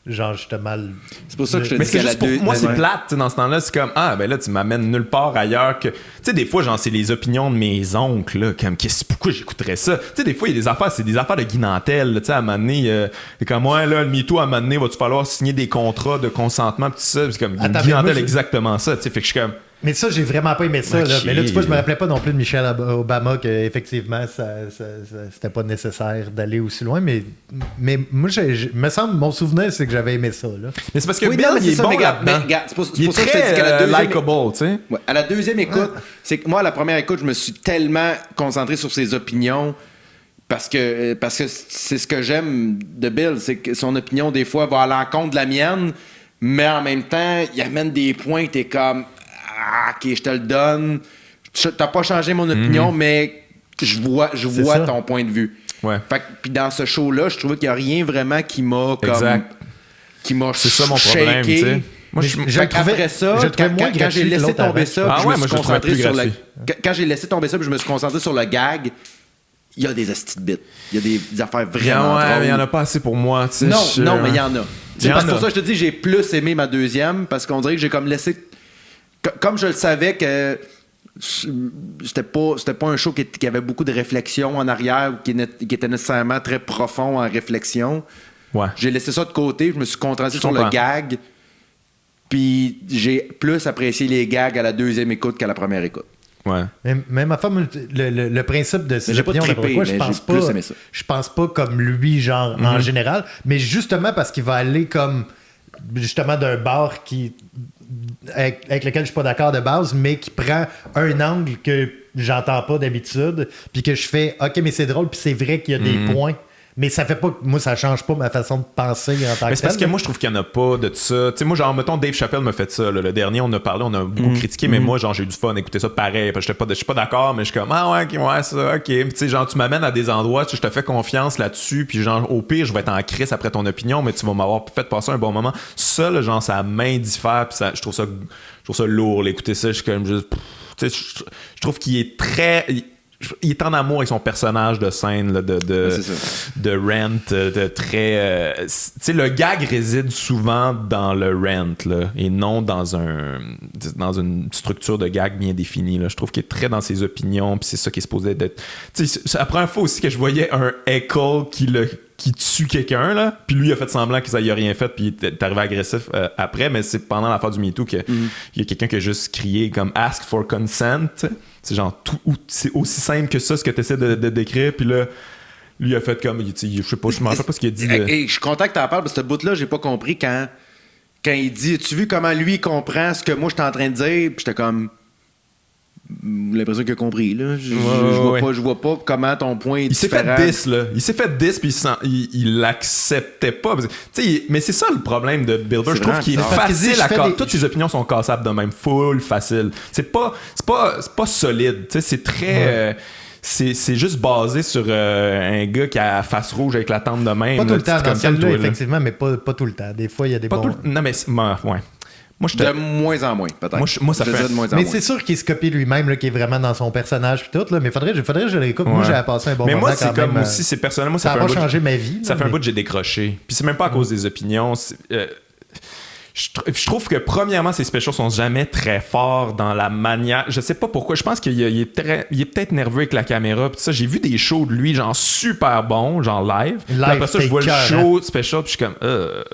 Genre, justement. C'est pour ça que je te mais dis c'est juste pour moi, c'est plate, dans ce temps-là. C'est comme, ah, ben là, tu m'amènes nulle part ailleurs que. Tu sais, des fois, genre, c'est les opinions de mes oncles, là. Comme, pourquoi j'écouterais ça? Tu sais, des fois, il y a des affaires, c'est des affaires de Guy Nantel, tu sais, à un moment donné. C'est comme, ouais, là, le MeToo, à un moment donné, va-tu falloir signer des contrats de consentement, pis tout ça. C'est comme, Guy Nantel, exactement ça, tu sais. Fait que je suis comme. Mais ça, j'ai vraiment pas aimé ça. Là. Mais là, tu vois, je me rappelais pas non plus de Michelle Obama qu'effectivement, c'était pas nécessaire d'aller aussi loin. Mais moi, me semble, mon souvenir, c'est que j'avais aimé ça. Là. Mais c'est parce que Bill, il est bon là-dedans. Il est très likable, tu sais. À la deuxième écoute, c'est que moi, à la première écoute, je me suis tellement concentré sur ses opinions parce que c'est ce que j'aime de Bill. C'est que son opinion, des fois, va à l'encontre de la mienne, mais en même temps, il amène des points que t'es comme... Ah, ok, je te le donne. T'as pas changé mon opinion, mais je vois ton point de vue. Ouais. Fait que, puis dans ce show-là, je trouvais qu'il n'y a rien vraiment qui m'a comme. Qui m'a c'est ça mon problème, tu sais. Moi, après ça, quand j'ai laissé tomber ça, je me suis concentré sur le. Quand j'ai laissé tomber ça, puis je me suis concentré sur le gag. Il y a des astis de bits. Il y a des affaires vraiment drôles. Mais il y en a pas assez pour moi, tu sais. Non, mais il y en a. C'est pour ça que je te dis, j'ai plus aimé ma deuxième, parce qu'on dirait que j'ai comme laissé. Comme je le savais que c'était pas un show qui avait beaucoup de réflexion en arrière ou qui était nécessairement très profond en réflexion. Ouais. J'ai laissé ça de côté, je me suis concentré sur le gag. Puis j'ai plus apprécié les gags à la deuxième écoute qu'à la première écoute. Ouais. Mais ma femme, le principe de ces opinions, je pense pas comme lui, genre, en général, mais justement parce qu'il va aller comme justement d'un bar avec lequel je suis pas d'accord de base, mais qui prend un angle que j'entends pas d'habitude, puis que je fais OK, mais c'est drôle, puis c'est vrai qu'il y a des points. Mais ça fait pas. Moi, ça change pas ma façon de penser en tant que tel. Mais c'est parce que moi, je trouve qu'il y en a pas de ça. Tu sais, moi, genre, mettons, Dave Chappelle m'a fait ça. Là. Le dernier, on a parlé, on a beaucoup critiqué, mais moi, genre, j'ai eu du fun à écouter ça pareil. Parce que je suis pas d'accord, mais je suis comme, ah ouais, ça, ok. Puis, tu sais, genre, tu m'amènes à des endroits, je te fais confiance là-dessus, puis genre, au pire, je vais être en crise après ton opinion, mais tu vas m'avoir fait passer un bon moment. Ça, là, genre, ça m'indiffère, puis je trouve ça lourd, là, écouter ça. Je suis comme juste. Tu sais, je trouve qu'il est très. Il est en amour avec son personnage de scène là, de Rent, de très. Tu sais, le gag réside souvent dans le Rent là, et non dans une structure de gag bien définie. Là. Je trouve qu'il est très dans ses opinions, puis c'est ça qui est supposé d'être. Tu sais, c'est la première fois aussi que je voyais un Echo qui tue quelqu'un, là, puis lui il a fait semblant que ça y a rien fait, puis il est arrivé agressif après, mais c'est pendant l'affaire du MeToo qu'il y a quelqu'un qui a juste crié comme ask for consent. C'est genre c'est aussi simple que ça ce que tu essaies de décrire, puis là lui a fait comme je sais pas, je m'en rappelle pas ce qu'il a dit. Et je suis content que t'en parles parce que ce bout-là, j'ai pas compris quand il dit as-tu vu comment lui il comprend ce que moi je suis en train de dire, puis j'étais comme l'impression qu'il a compris là. Je vois pas comment ton point est différent. Il s'est fait 10 puis il l'acceptait pas. Mais c'est ça le problème de Bill Burr. Je trouve qu'il est facile à casser. Toutes ses opinions sont cassables de même. Full facile. C'est pas solide. C'est très... C'est juste basé sur un gars qui a la face rouge avec la tente de même. Pas tout le temps dans celle-là, effectivement, mais pas tout le temps. Des fois, il y a des bons... Non, mais... ouais. De moins en moins, peut-être. Moi ça fait... de moins en mais moins. C'est sûr qu'il se copie lui-même, là, qui est vraiment dans son personnage puis tout, là, mais faudrait que je l'écoute. Moi, j'ai passé un bon moment. Mais moi, c'est comme même, aussi, c'est personnel. Moi, ça a pas changé ma vie. Ça fait un bout que j'ai décroché. Puis c'est même pas à cause des opinions. Je trouve que, premièrement, ses specials sont jamais très forts dans la manière... Je sais pas pourquoi. Je pense qu'il est peut-être nerveux avec la caméra. Puis ça, j'ai vu des shows de lui, genre super bons, genre live. Après ça, je vois le show special, puis je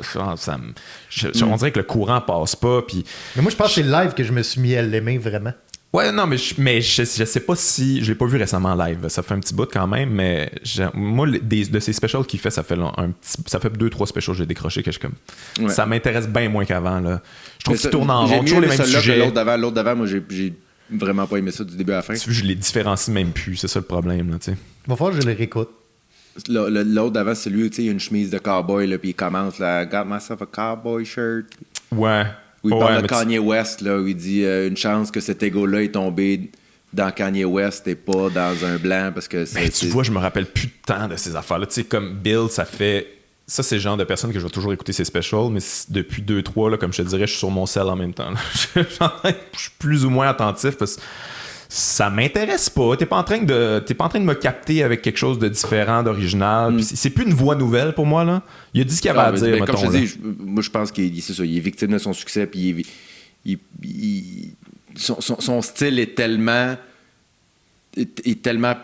suis comme... on dirait que le courant passe pas. Puis... Mais moi, je pense que c'est le live que je me suis mis à l'aimer vraiment. Ouais, non, mais je sais pas si... Je l'ai pas vu récemment live. Ça fait un petit bout quand même, mais moi, de ces specials qu'il fait, ça fait 2-3 specials que j'ai décroché que je comme... Ouais. Ça m'intéresse bien moins qu'avant, là. Je trouve qu'il tourne en rond, toujours les mêmes sujets. L'autre d'avant, moi, j'ai vraiment pas aimé ça du début à la fin. Je les différencie même plus, c'est ça le problème, là, tu sais. Il va falloir que je les réécoute. L'autre d'avant, c'est lui, tu sais, il a une chemise de cowboy, là, puis il commence, là, « Got myself a cowboy shirt ». Ouais. Où il parle de Kanye West, là, où il dit une chance que cet ego-là est tombé dans Kanye West et pas dans un blanc parce que c'est. Ben, tu vois, je me rappelle plus tant de ces affaires-là. Tu sais, comme Bill, ça, c'est le genre de personne que je vais toujours écouter ses specials, mais depuis 2-3, là, comme je te dirais, je suis sur mon sel en même temps. Je suis plus ou moins attentif parce que ça m'intéresse pas. T'es pas en train de me capter avec quelque chose de différent, d'original. C'est plus une voix nouvelle pour moi, là. Il a dit ce qu'il avait à dire, mettons, comme je te dis, moi, je pense qu'il est victime de son succès, puis son style est tellement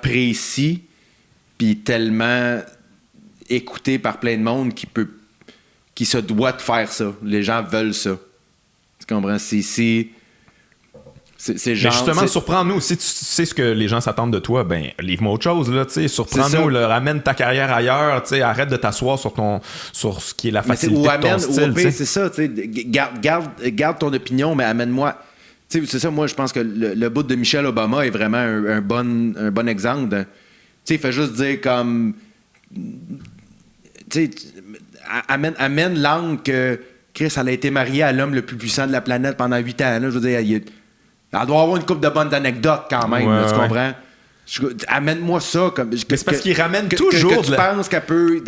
précis, puis tellement écouté par plein de monde qui se doit de faire ça. Les gens veulent ça. Tu comprends? C'est genre, mais justement, surprends-nous. Si tu sais ce que les gens s'attendent de toi, ben livre-moi autre chose, là, tu sais. Surprends-nous, ramène ta carrière ailleurs, tu sais. Arrête de t'asseoir sur ce qui est la facilité de ton style. C'est ça, tu sais. Garde ton opinion, mais amène-moi. Tu sais, c'est ça, moi, je pense que le bout de Michelle Obama est vraiment un bon exemple. Tu sais, il fait juste dire comme. Tu sais, amène l'angle que Chris, elle a été mariée à l'homme le plus puissant de la planète pendant 8 ans. Là, je veux dire, elle doit avoir une couple de bonnes anecdotes quand même, ouais, là, tu comprends? Amène-moi ça. Mais c'est parce qu'il ramène toujours... Que tu penses qu'elle peut...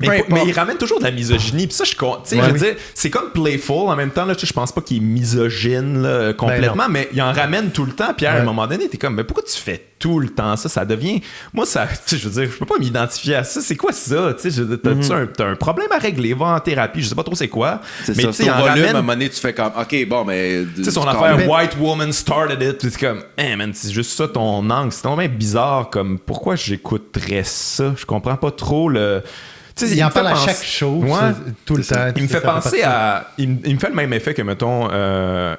Mais il ramène toujours de la misogynie. Puis ça, je veux dire, c'est comme playful en même temps. Là, je pense pas qu'il est misogyne là, complètement, mais il en ramène tout le temps. Puis à un moment donné, t'es comme, mais pourquoi tu fais tout le temps ça? Ça devient... Moi, ça, je veux dire, je peux pas m'identifier à ça. C'est quoi ça? T'as un problème à régler. Va en thérapie. Je sais pas trop c'est quoi. Mais tu sais, en volume, à un moment donné, tu fais comme, OK, bon, mais... Tu sais, son affaire White Woman Started It. Puis c'est comme, man, c'est juste ça ton angle. C'est tellement bizarre. Comme, pourquoi j'écouterais ça? Je comprends pas trop le... Il en parle à chaque show, tout le temps. Il me fait penser à... Il me fait le même effet que, mettons,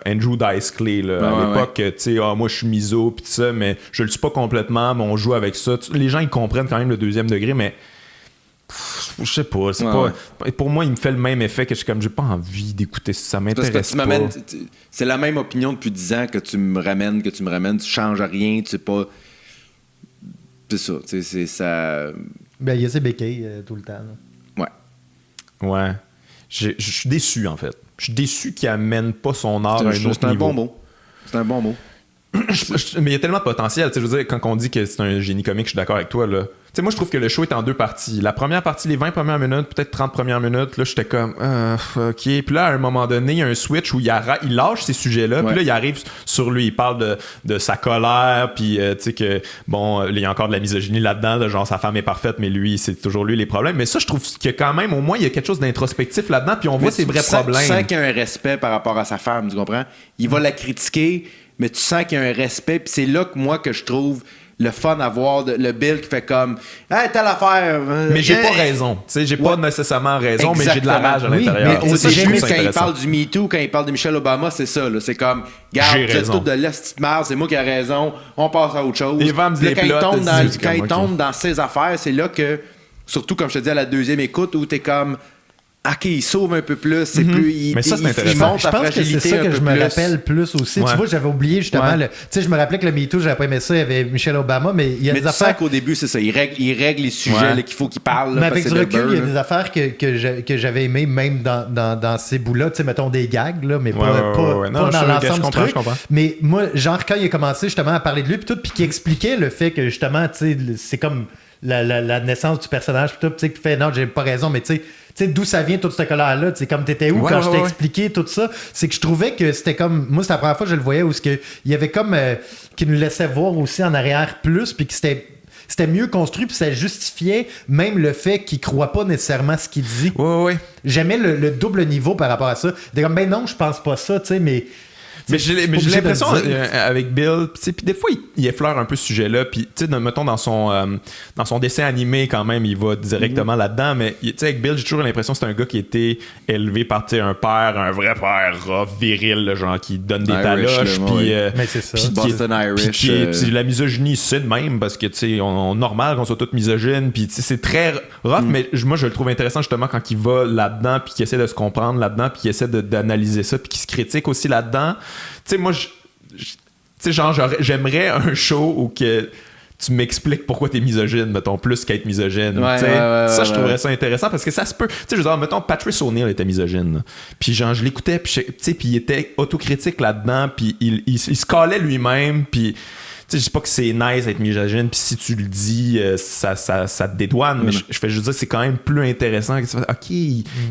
Andrew Dice Clay. Là, à l'époque, tu sais, moi, je suis miso, pis tout ça, mais je le suis pas complètement, mais on joue avec ça. Les gens, ils comprennent quand même le deuxième degré, mais... Je sais pas, c'est pas... Pour moi, il me fait le même effet que j'ai pas envie d'écouter ça. Ça m'intéresse pas. C'est la même opinion depuis 10 ans que tu me ramènes. Tu changes rien, tu sais pas... C'est ça, tu sais, c'est ça... Ben, il y a ses béquilles tout le temps. Là. Ouais. Je suis déçu, en fait. Je suis déçu qu'il amène pas son art à un autre niveau. C'est un bon mot. C'est un bon mot. Mais il y a tellement de potentiel. Je veux dire, quand on dit que c'est un génie comique, je suis d'accord avec toi, là. Tu sais, moi, je trouve que le show est en 2 parties. La première partie, les 20 premières minutes, peut-être 30 premières minutes, là, j'étais comme, OK. Puis là, à un moment donné, il y a un switch où il lâche ces sujets-là. Puis là, il arrive sur lui. Il parle de sa colère. Puis, tu sais, que, bon, il y a encore de la misogynie là-dedans. Là, genre, sa femme est parfaite, mais lui, c'est toujours lui les problèmes. Mais ça, je trouve que quand même, au moins, il y a quelque chose d'introspectif là-dedans. Puis on voit ses vrais problèmes. Tu sens qu'il y a un respect par rapport à sa femme, tu comprends? Il va la critiquer, mais tu sens qu'il y a un respect. Puis c'est là que je trouve le fun à voir le Bill qui fait comme hey, telle affaire. Mais j'ai pas raison. Tu sais, j'ai pas nécessairement raison, mais j'ai de la rage à l'intérieur. Mais quand il parle du MeToo, quand il parle de Michelle Obama, c'est ça. Là. C'est comme, garde, c'est tout de l'est de marde, c'est moi qui ai raison, on passe à autre chose. Quand il tombe dans ses affaires, c'est là que, surtout comme je te dis à la deuxième écoute, où t'es comme OK, il sauve un peu plus, c'est plus. Mais ça, c'est intéressant. Je pense que c'est ça que je me rappelle plus aussi. Tu vois, j'avais oublié justement. Tu sais, je me rappelais que le MeToo, j'avais pas aimé ça, il y avait Michelle Obama, mais il y a des affaires. Mais tu sais qu'au début, c'est ça. Il règle les sujets qu'il faut qu'il parle. Mais avec du recul, il y a des affaires que j'avais aimées, même dans ces bouts-là. Tu sais, mettons des gags, là, mais pas dans l'ensemble du truc. Mais moi, genre, quand il a commencé justement à parler de lui, puis qu'il expliquait le fait que justement, tu sais, c'est comme la naissance du personnage, puis tout, tu sais, qu'il fait non, j'ai pas raison, mais tu sais, d'où ça vient toute cette colère-là, tu sais, comme t'étais où quand je t'ai expliqué tout ça, c'est que je trouvais que c'était comme, moi c'est la première fois que je le voyais où il y avait comme, qui nous laissait voir aussi en arrière plus, puis que c'était mieux construit, puis ça justifiait même le fait qu'il croit pas nécessairement ce qu'il dit. Ouais. J'aimais le double niveau par rapport à ça. C'était comme, ben non, je pense pas ça, tu sais, mais Mais j'ai l'impression avec Bill, puis des fois il effleure un peu ce sujet-là, puis tu sais, mettons dans son dessin animé quand même, il va directement là-dedans, mais tu sais, avec Bill, j'ai toujours l'impression que c'est un gars qui a été élevé par un père, un vrai père rough, viril, là, genre qui donne des taloches, puis mais c'est ça. Boston Irish. Puis la misogynie, c'est de même, parce que tu sais, on normal qu'on soit tous misogynes, puis tu sais, c'est très rough, mais moi je le trouve intéressant justement quand il va là-dedans, puis qu'il essaie de se comprendre là-dedans, puis qu'il essaie d'analyser ça, puis qu'il se critique aussi là-dedans. Tu sais, moi, tu sais, genre, j'aimerais un show où que tu m'expliques pourquoi t'es misogyne, mettons, plus qu'être misogyne. Ça, je trouverais ça intéressant parce que ça se peut. Tu sais, je veux dire, mettons, Patrice O'Neill était misogyne. Puis genre, je l'écoutais, puis tu sais, puis il était autocritique là-dedans, puis il se calait lui-même, puis tu sais, je dis pas que c'est nice d'être misogyne, puis si tu le dis, ça te dédouane, mais je fais juste dire, c'est quand même plus intéressant que tu fais, OK,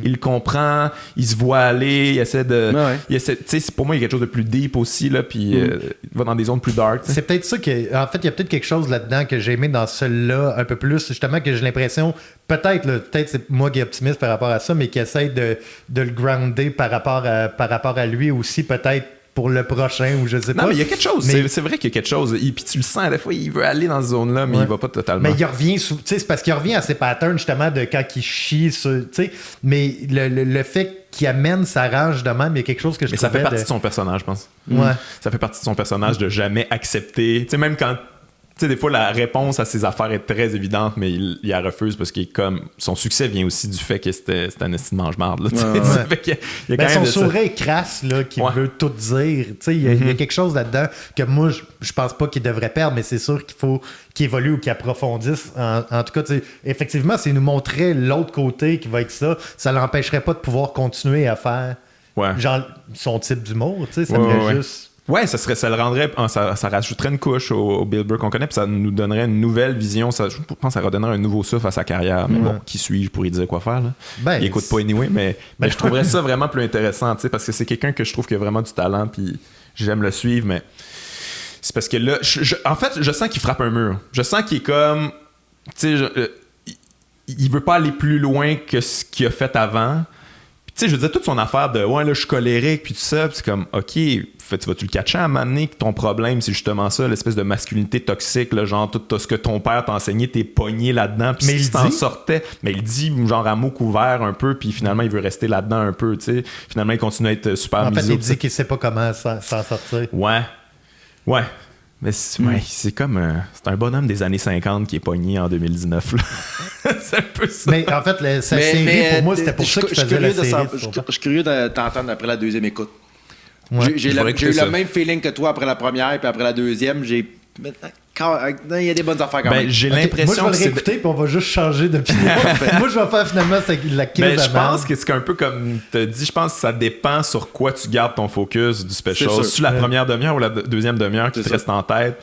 il comprend, il se voit aller, il essaie de... Tu sais, pour moi, il y a quelque chose de plus deep aussi, là, puis il va dans des zones plus dark. T'sais. C'est peut-être ça que... En fait, il y a peut-être quelque chose là-dedans que j'ai aimé dans celui-là un peu plus, justement, que j'ai l'impression, peut-être c'est moi qui est optimiste par rapport à ça, mais qui essaie de le grounder par rapport à lui aussi, peut-être pour le prochain ou je sais pas. Non, mais il y a quelque chose. C'est vrai qu'il y a quelque chose. Et puis tu le sens, des fois, il veut aller dans cette zone-là, mais il va pas totalement. Mais il revient, tu sais, c'est parce qu'il revient à ses patterns, justement, de quand il chie, tu sais. Mais le fait qu'il amène sa rage de même, il y a quelque chose que je trouvais... Mais ça fait partie de son personnage, je pense. Ouais. Ça fait partie de son personnage de jamais accepter. Tu sais, même quand... Tu sais, des fois, la réponse à ses affaires est très évidente, mais il la refuse parce qu'il est comme... Son succès vient aussi du fait que c'était un esti de mange-marde. Son sourire crasse, là, qui veut tout dire. Tu sais, il y a quelque chose là-dedans que moi, je pense pas qu'il devrait perdre, mais c'est sûr qu'il faut qu'il évolue ou qu'il approfondisse. En tout cas, tu sais, effectivement, s'il nous montrait l'autre côté qui va être ça l'empêcherait pas de pouvoir continuer à faire genre son type d'humour. Tu sais, ça ferait juste... Ouais, ça le rendrait, ça rajouterait une couche au Bill Burr qu'on connaît, puis ça nous donnerait une nouvelle vision. Je pense que ça redonnerait un nouveau souffle à sa carrière. Mais bon, qui suis-je pour lui dire quoi faire, là? Il écoute pas anyway, mais je trouverais ça vraiment plus intéressant, tu sais, parce que c'est quelqu'un que je trouve qui a vraiment du talent, puis j'aime le suivre, mais c'est parce que là, en fait, je sens qu'il frappe un mur. Je sens qu'il est comme, tu sais, il veut pas aller plus loin que ce qu'il a fait avant. Tu sais, je veux dire, toute son affaire de « ouais, là, je suis colérique », puis tout ça, puis c'est comme « OK, tu vas-tu le catcher à un moment donné que ton problème, c'est justement ça, l'espèce de masculinité toxique, là, genre tout ce que ton père t'a enseigné, t'es pogné là-dedans, puis si tu t'en sortais, mais il dit genre à mots couverts un peu, puis finalement, il veut rester là-dedans un peu, tu sais. Finalement, il continue à être super miso. En fait, il dit qu'il sait pas comment s'en sortir. Ouais. Mais c'est comme... c'est un bonhomme des années 50 qui est pogné en 2019. Là. C'est un peu ça. Mais en fait, sa série, pour moi, c'était pour ça qu'il faisait la série. Je suis curieux de t'entendre après la deuxième écoute. Ouais. J'ai eu le même feeling que toi après la première, puis après la deuxième, il y a des bonnes affaires quand même. J'ai l'impression moi, je vais le réécouter, puis on va juste changer d'opinion. Moi, je vais faire finalement la caisse je pense que c'est un peu comme tu as dit, je pense que ça dépend sur quoi tu gardes ton focus du special. Sur la première demi-heure ou la deuxième demi-heure qui te reste en tête.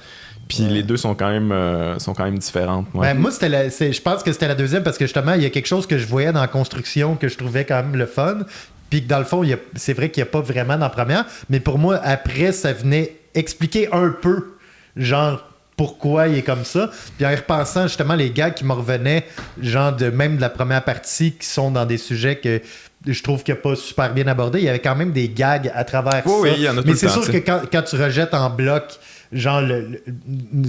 Puis les deux sont quand même différentes. Ouais. Moi, je pense que c'était la deuxième parce que justement, il y a quelque chose que je voyais dans la construction que je trouvais quand même le fun. Puis que dans le fond, c'est vrai qu'il n'y a pas vraiment dans la première. Mais pour moi, après, ça venait expliquer un peu, genre, pourquoi il est comme ça. Puis en y repensant, justement, les gags qui me revenaient, genre, même de la première partie, qui sont dans des sujets que je trouve qu'il n'a pas super bien abordé, il y avait quand même des gags à travers ça. Oui, il y en a tout mais le temps, c'est sûr que quand tu rejettes en bloc genre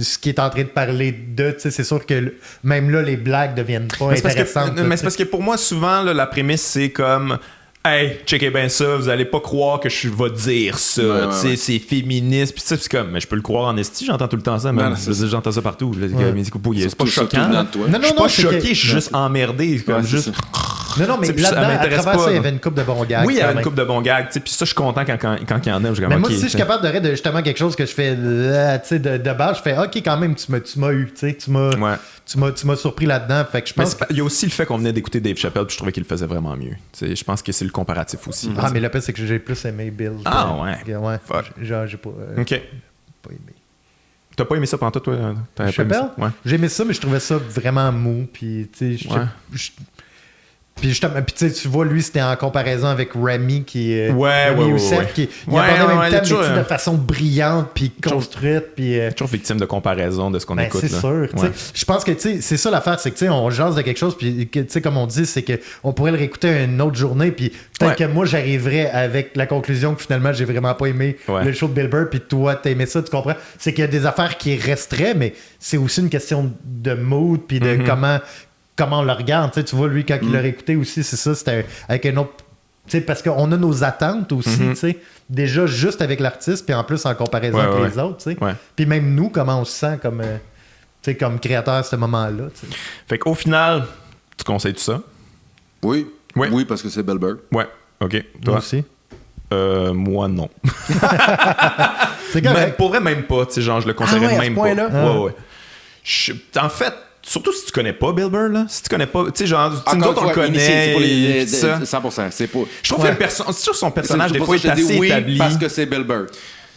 ce qui est en train de parler de, tu sais, c'est sûr que même là les blagues deviennent pas intéressantes. Mais c'est parce que pour moi souvent là, la prémisse c'est comme hey, checkez bien ça, vous allez pas croire que je vais dire ça, tu sais, c'est féministe, puis ça, c'est comme, mais je peux le croire en esti, j'entends tout le temps ça, même. J'entends ça partout. C'est pas choquant. Je suis pas choqué, je suis juste emmerdé, comme juste. Non, mais là-dedans, à travers ça, il y avait une couple de bons gags. Oui, il y avait une couple de bons gags, tu sais, puis ça, je suis content quand il y en a. Mais moi, si je suis capable de justement quelque chose que je fais, tu sais, de base, je fais, OK, quand même, tu m'as eu, tu sais, tu m'as surpris là-dedans. Fait que je pense. Il y a aussi le fait qu'on venait d'écouter Dave Chappelle, puis je trouvais qu'il le faisait vraiment mieux. Je pense que c'est le comparatif aussi. Ah, mais le pire, c'est que j'ai plus aimé Bill. Ah, ouais. Fuck. Genre, j'ai pas. OK. Pas aimé. T'as pas aimé ça pendant toi? Chappelle? Ouais. J'ai aimé ça, mais je trouvais ça vraiment mou. Puis, tu sais, Puis justement, puis tu vois, lui, c'était en comparaison avec Remy qui Remy Youssef, qui il abordait même thème, mais de façon brillante, puis construite, puis... toujours victime de comparaison de ce qu'on écoute. C'est sûr. Je pense que c'est ça l'affaire, c'est que on jase de quelque chose, puis comme on dit, c'est qu'on pourrait le réécouter une autre journée, puis peut-être que moi, j'arriverais avec la conclusion que finalement, j'ai vraiment pas aimé le show de Bill Burr, puis toi, t'as aimé ça, tu comprends? C'est qu'il y a des affaires qui resteraient, mais c'est aussi une question de mood, puis de comment on le regarde. Tu vois, lui, quand il l'a réécouté aussi, c'est ça, c'était avec un autre... parce qu'on a nos attentes aussi, déjà juste avec l'artiste, puis en plus en comparaison avec les autres. Puis même nous, comment on se sent comme créateur à ce moment-là. Fait qu'au final, tu conseilles tout ça? Oui, parce que c'est Bill Burr. Ouais, OK. Toi? Moi aussi. Moi, non. C'est correct. Pour vrai, même pas. Genre, je le conseillerais même pas. Ouais. En fait, surtout si tu connais pas Bill Burr, là. Si tu connais pas, tu sais, genre, nous autres, on le connaît. C'est pour les 100%. C'est pour... Je trouve que c'est sûr son personnage, des fois, est assez établi. Parce que c'est Bill Burr.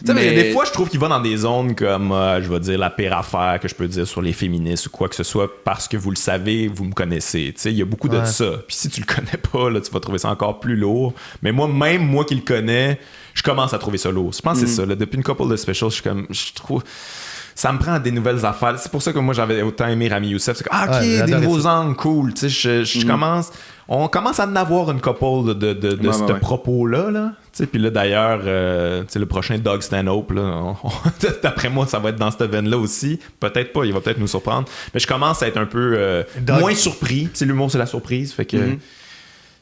Mais des fois, je trouve qu'il va dans des zones comme, je vais dire, la pire affaire que je peux dire sur les féministes ou quoi que ce soit, parce que vous le savez, vous me connaissez. Il y a beaucoup de ça. Puis si tu le connais pas, là, tu vas trouver ça encore plus lourd. Mais moi qui le connais, je commence à trouver ça lourd. Je pense que c'est ça. Là. Depuis une couple de specials, je trouve... Ça me prend des nouvelles affaires. C'est pour ça que moi, j'avais autant aimé Ramy Youssef. C'est que, des nouveaux angles, cool. On commence à en avoir une couple de ce propos-là. Là. Puis là, d'ailleurs, le prochain Doug Stanhope, là, d'après moi, ça va être dans cette veine-là aussi. Peut-être pas, il va peut-être nous surprendre. Mais je commence à être un peu moins surpris. L'humour, c'est la surprise. Fait que...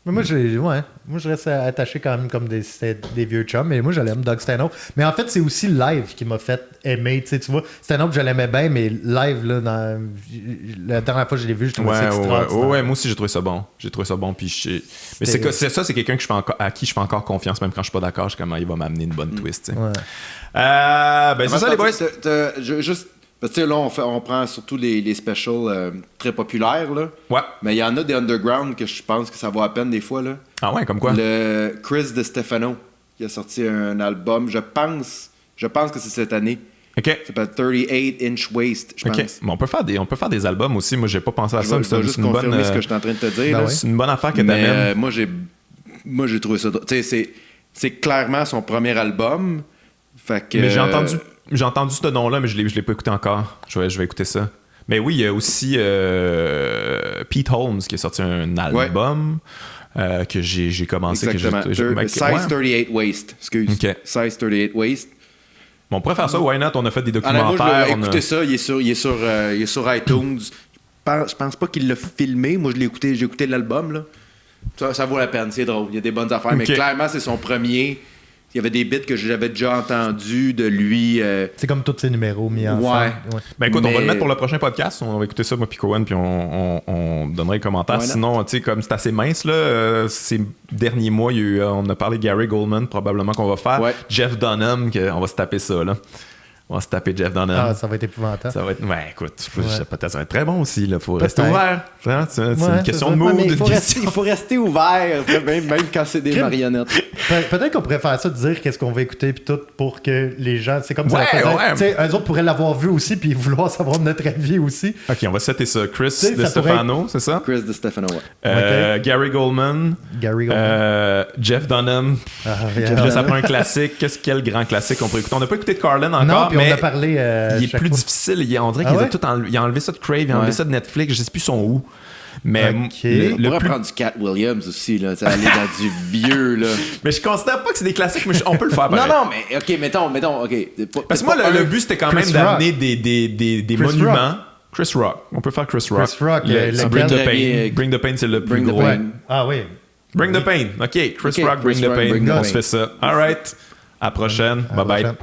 Mais moi, je reste attaché quand même comme des vieux chums. Mais moi, je l'aime, Doug Stanhope. Mais en fait, c'est aussi le live qui m'a fait aimer. Tu vois, Stanhope, je l'aimais bien, mais live, là, la dernière fois que je l'ai vu, je trouvais ça extraordinaire. Ouais, moi aussi, j'ai trouvé ça bon. Puis mais c'est quelqu'un à qui je fais encore confiance, même quand je suis pas d'accord. Je suis comme, il va m'amener une bonne twist. C'est ça, les boys. Juste... Parce que là, on prend surtout les specials très populaires, là. Ouais. Mais il y en a des underground que je pense que ça vaut à peine des fois, là. Ah ouais, comme quoi? Le Chris DiStefano, qui a sorti un album, je pense que c'est cette année. OK. Ça s'appelle 38 Inch Waist, je pense. Mais on peut faire des albums aussi. Moi, j'ai pas pensé à ça. Je vais juste confirmer ce que je suis en train de te dire. C'est une bonne affaire que t'amènes. Moi, j'ai trouvé ça... Tu sais, c'est clairement son premier album. Fait que... Mais j'ai entendu ce nom-là, mais je l'ai pas écouté encore. Je vais écouter ça. Mais oui, il y a aussi Pete Holmes qui a sorti un album que j'ai commencé. Exactement. Size 38 Waist. Excuse. Okay. Size 38 Waist. Bon, on pourrait faire ça, why not? On a fait des documentaires. Moi, écoutez ça. Il est sur iTunes. Je pense pas qu'il l'a filmé. Moi, j'ai écouté l'album. Là. Ça vaut la peine. C'est drôle. Il y a des bonnes affaires. Mais clairement, c'est son premier... Il y avait des bits que j'avais déjà entendus de lui. C'est comme tous ces numéros mis ensemble. Ouais. Ben écoute, on va le mettre pour le prochain podcast. On va écouter ça, moi, puis Cohen, puis on donnera les commentaires. Sinon, tu sais, comme c'est assez mince, là, ces derniers mois, on a parlé de Gary Goldman, probablement qu'on va faire. Ouais. Jeff Dunham, on va se taper ça, là. On va se taper Jeff Dunham. Ah, ça va être épouvantable. Ça va être... Ouais, écoute, peut-être ça va être très bon aussi. Il faut rester ouvert. C'est une question de mood. Il faut rester ouvert, même quand c'est des marionnettes. Peut-être qu'on pourrait faire ça, dire qu'est-ce qu'on va écouter puis tout pour que les gens... C'est comme ça. Eux autres pourraient l'avoir vu aussi puis vouloir savoir notre avis aussi. OK, on va setter ça. Chris DiStefano, c'est ça? Chris DiStefano, ouais. Gary Goldman. Jeff Dunham. Ça prend un classique. Quel grand classique on pourrait écouter? On n'a pas écouté de Carlin encore, mais on a parlé, il est plus difficile. On dirait qu'il a tout il a enlevé ça de Crave, il a enlevé ça de Netflix, je sais plus son où. Mais on pourrait prendre du Cat Williams aussi, là, aller dans du vieux. Là. Mais je considère pas que c'est des classiques, mais on peut le faire pareil. Non, mais OK, mettons. OK. Parce que moi, le but, c'était quand même d'amener des monuments. Chris Rock. On peut faire Chris Rock. Bring the Pain. Bring the Pain, c'est le plus gros. Ah oui. Bring the Pain. OK, Chris Rock, Bring the Pain. On se fait ça. All right. À la prochaine. Bye-bye.